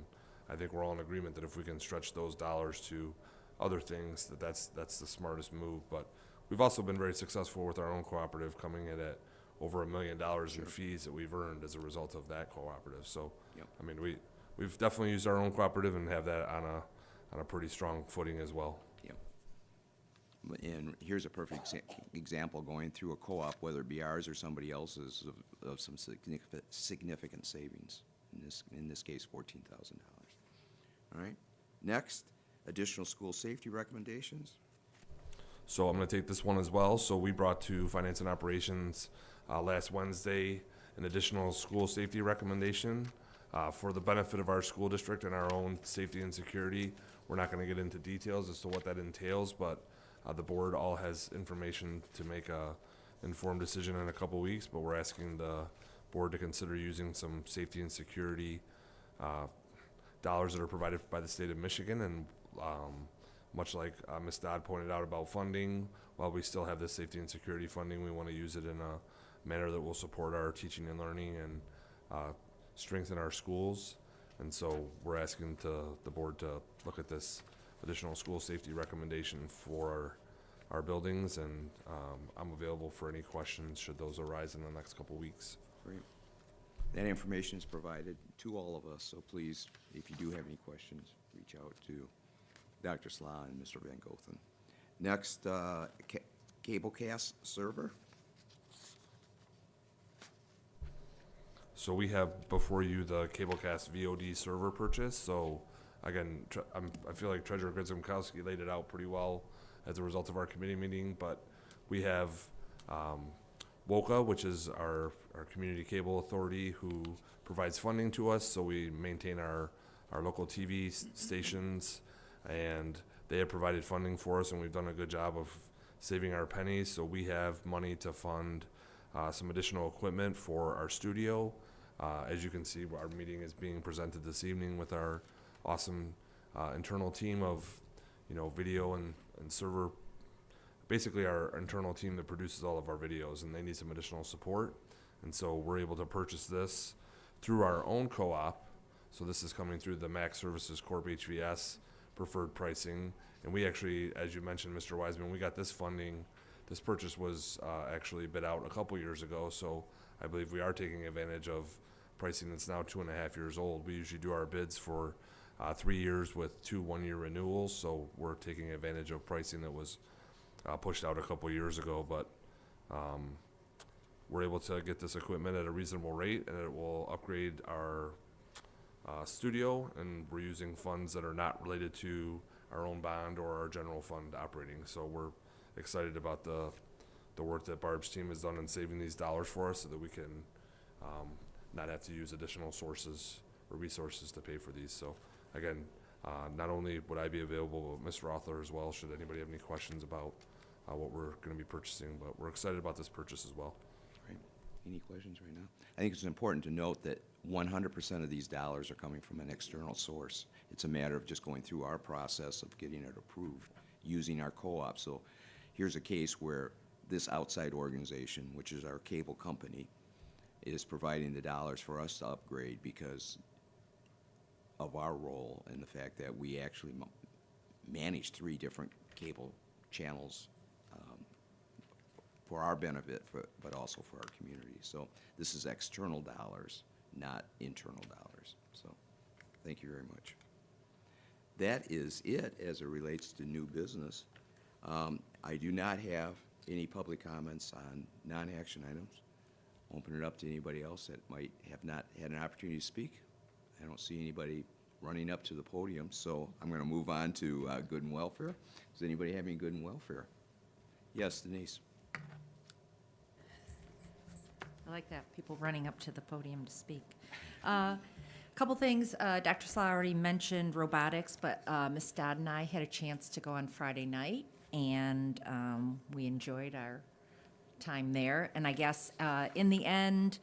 J: I think we're all in agreement that if we can stretch those dollars to other things, that's the smartest move. But we've also been very successful with our own cooperative, coming in at over $1 million in fees that we've earned as a result of that cooperative. So,
A: Yep.
J: I mean, we've definitely used our own cooperative and have that on a pretty strong footing as well.
A: Yep. And here's a perfect example going through a co-op, whether it be ours or somebody else's, of some significant savings. In this case, $14,000. All right. Next, additional school safety recommendations.
J: So I'm going to take this one as well. So we brought to Finance and Operations last Wednesday an additional school safety recommendation for the benefit of our school district and our own safety and security. We're not going to get into details as to what that entails, but the board all has information to make a informed decision in a couple weeks, but we're asking the board to consider using some safety and security dollars that are provided by the state of Michigan. And much like Ms. Dodd pointed out about funding, while we still have this safety and security funding, we want to use it in a manner that will support our teaching and learning and strengthen our schools. And so we're asking the board to look at this additional school safety recommendation for our buildings, and I'm available for any questions should those arise in the next couple weeks.
A: Great. That information is provided to all of us, so please, if you do have any questions, reach out to Dr. Slaa and Mr. Van Gothen. Next, Cablecast server.
J: So we have before you the Cablecast VOD server purchase. So again, I feel like Treasurer Grzymkowski laid it out pretty well as a result of our committee meeting, but we have WOCA, which is our community cable authority, who provides funding to us. So we maintain our local TV stations, and they have provided funding for us, and we've done a good job of saving our pennies. So we have money to fund some additional equipment for our studio. As you can see, our meeting is being presented this evening with our awesome internal team of, video and server, basically our internal team that produces all of our videos, and they need some additional support. And so we're able to purchase this through our own co-op. So this is coming through the Max Services Corp HVS preferred pricing. And we actually, as you mentioned, Mr. Wiseman, we got this funding. This purchase was actually bid out a couple years ago. So I believe we are taking advantage of pricing that's now 2.5 years old. We usually do our bids for 3 years with 2 one-year renewals. So we're taking advantage of pricing that was pushed out a couple years ago. But we're able to get this equipment at a reasonable rate, and it will upgrade our studio, and we're using funds that are not related to our own bond or our general fund operating. So we're excited about the work that Barb's team has done in saving these dollars for us so that we can not have to use additional sources or resources to pay for these. So again, not only would I be available, but Mr. Rothler as well, should anybody have any questions about what we're going to be purchasing. But we're excited about this purchase as well.
A: Right. Any questions right now? I think it's important to note that 100% of these dollars are coming from an external source. It's a matter of just going through our process of getting it approved, using our co-op. So here's a case where this outside organization, which is our cable company, is providing the dollars for us to upgrade because of our role and the fact that we actually manage 3 different cable channels for our benefit, but also for our community. So this is external dollars, not internal dollars. So thank you very much. That is it as it relates to new business. I do not have any public comments on non-action items. Open it up to anybody else that might have not had an opportunity to speak. I don't see anybody running up to the podium, so I'm going to move on to good and welfare. Does anybody have any good and welfare? Yes, Denise.
B: I like that, people running up to the podium to speak. Couple things, Dr. Sla already mentioned robotics, but Ms. Dodd and I had a chance to go on Friday night, and we enjoyed our time there. And I guess in the end,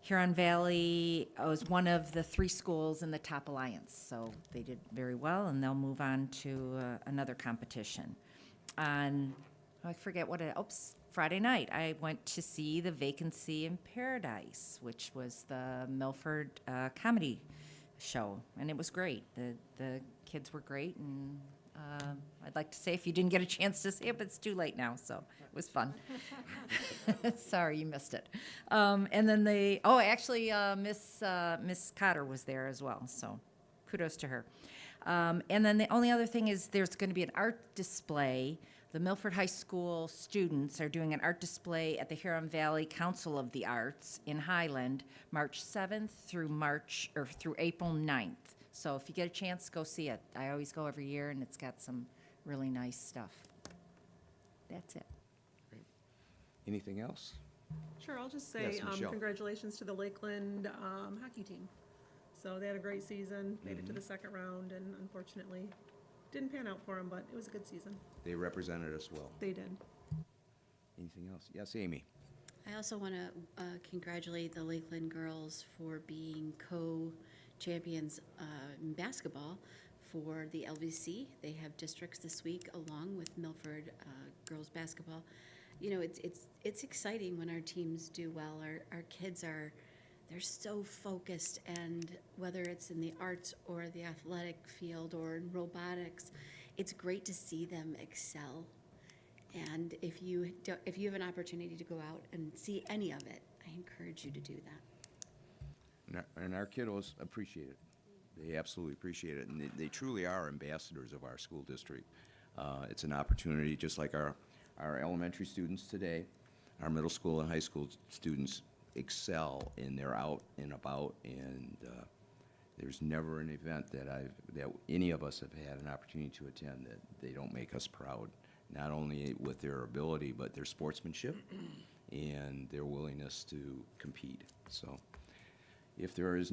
B: Huron Valley was one of the 3 schools in the top alliance, so they did very well, and they'll move on to another competition. I forget what Friday night, I went to see The Vacancy in Paradise, which was the Milford comedy show, and it was great. The kids were great, and I'd like to say if you didn't get a chance to see it, but it's too late now, so it was fun. Sorry you missed it. And then Miss Cotter was there as well, so kudos to her. And then the only other thing is there's going to be an art display. The Milford High School students are doing an art display at the Huron Valley Council of the Arts in Highland, March 7th through April 9th. So if you get a chance, go see it. I always go every year, and it's got some really nice stuff. That's it.
A: Great. Anything else?
P: Sure, I'll just say
A: Yes, Michelle.
P: congratulations to the Lakeland hockey team. So they had a great season, made it to the second round, and unfortunately didn't pan out for them, but it was a good season.
A: They represented us well.
P: They did.
A: Anything else? Yes, Amy.
K: I also want to congratulate the Lakeland girls for being co-champions in basketball for the LVC. They have districts this week along with Milford girls basketball. You know, it's exciting when our teams do well. Our kids they're so focused, and whether it's in the arts or the athletic field or in robotics, it's great to see them excel. And if you have an opportunity to go out and see any of it, I encourage you to do that.
A: And our kiddos appreciate it. They absolutely appreciate it, and they truly are ambassadors of our school district. It's an opportunity, just like our elementary students today, our middle school and high school students excel, and they're out and about, and there's never an event that any of us have had an opportunity to attend that they don't make us proud, not only with their ability, but their sportsmanship and their willingness to compete. So if there is no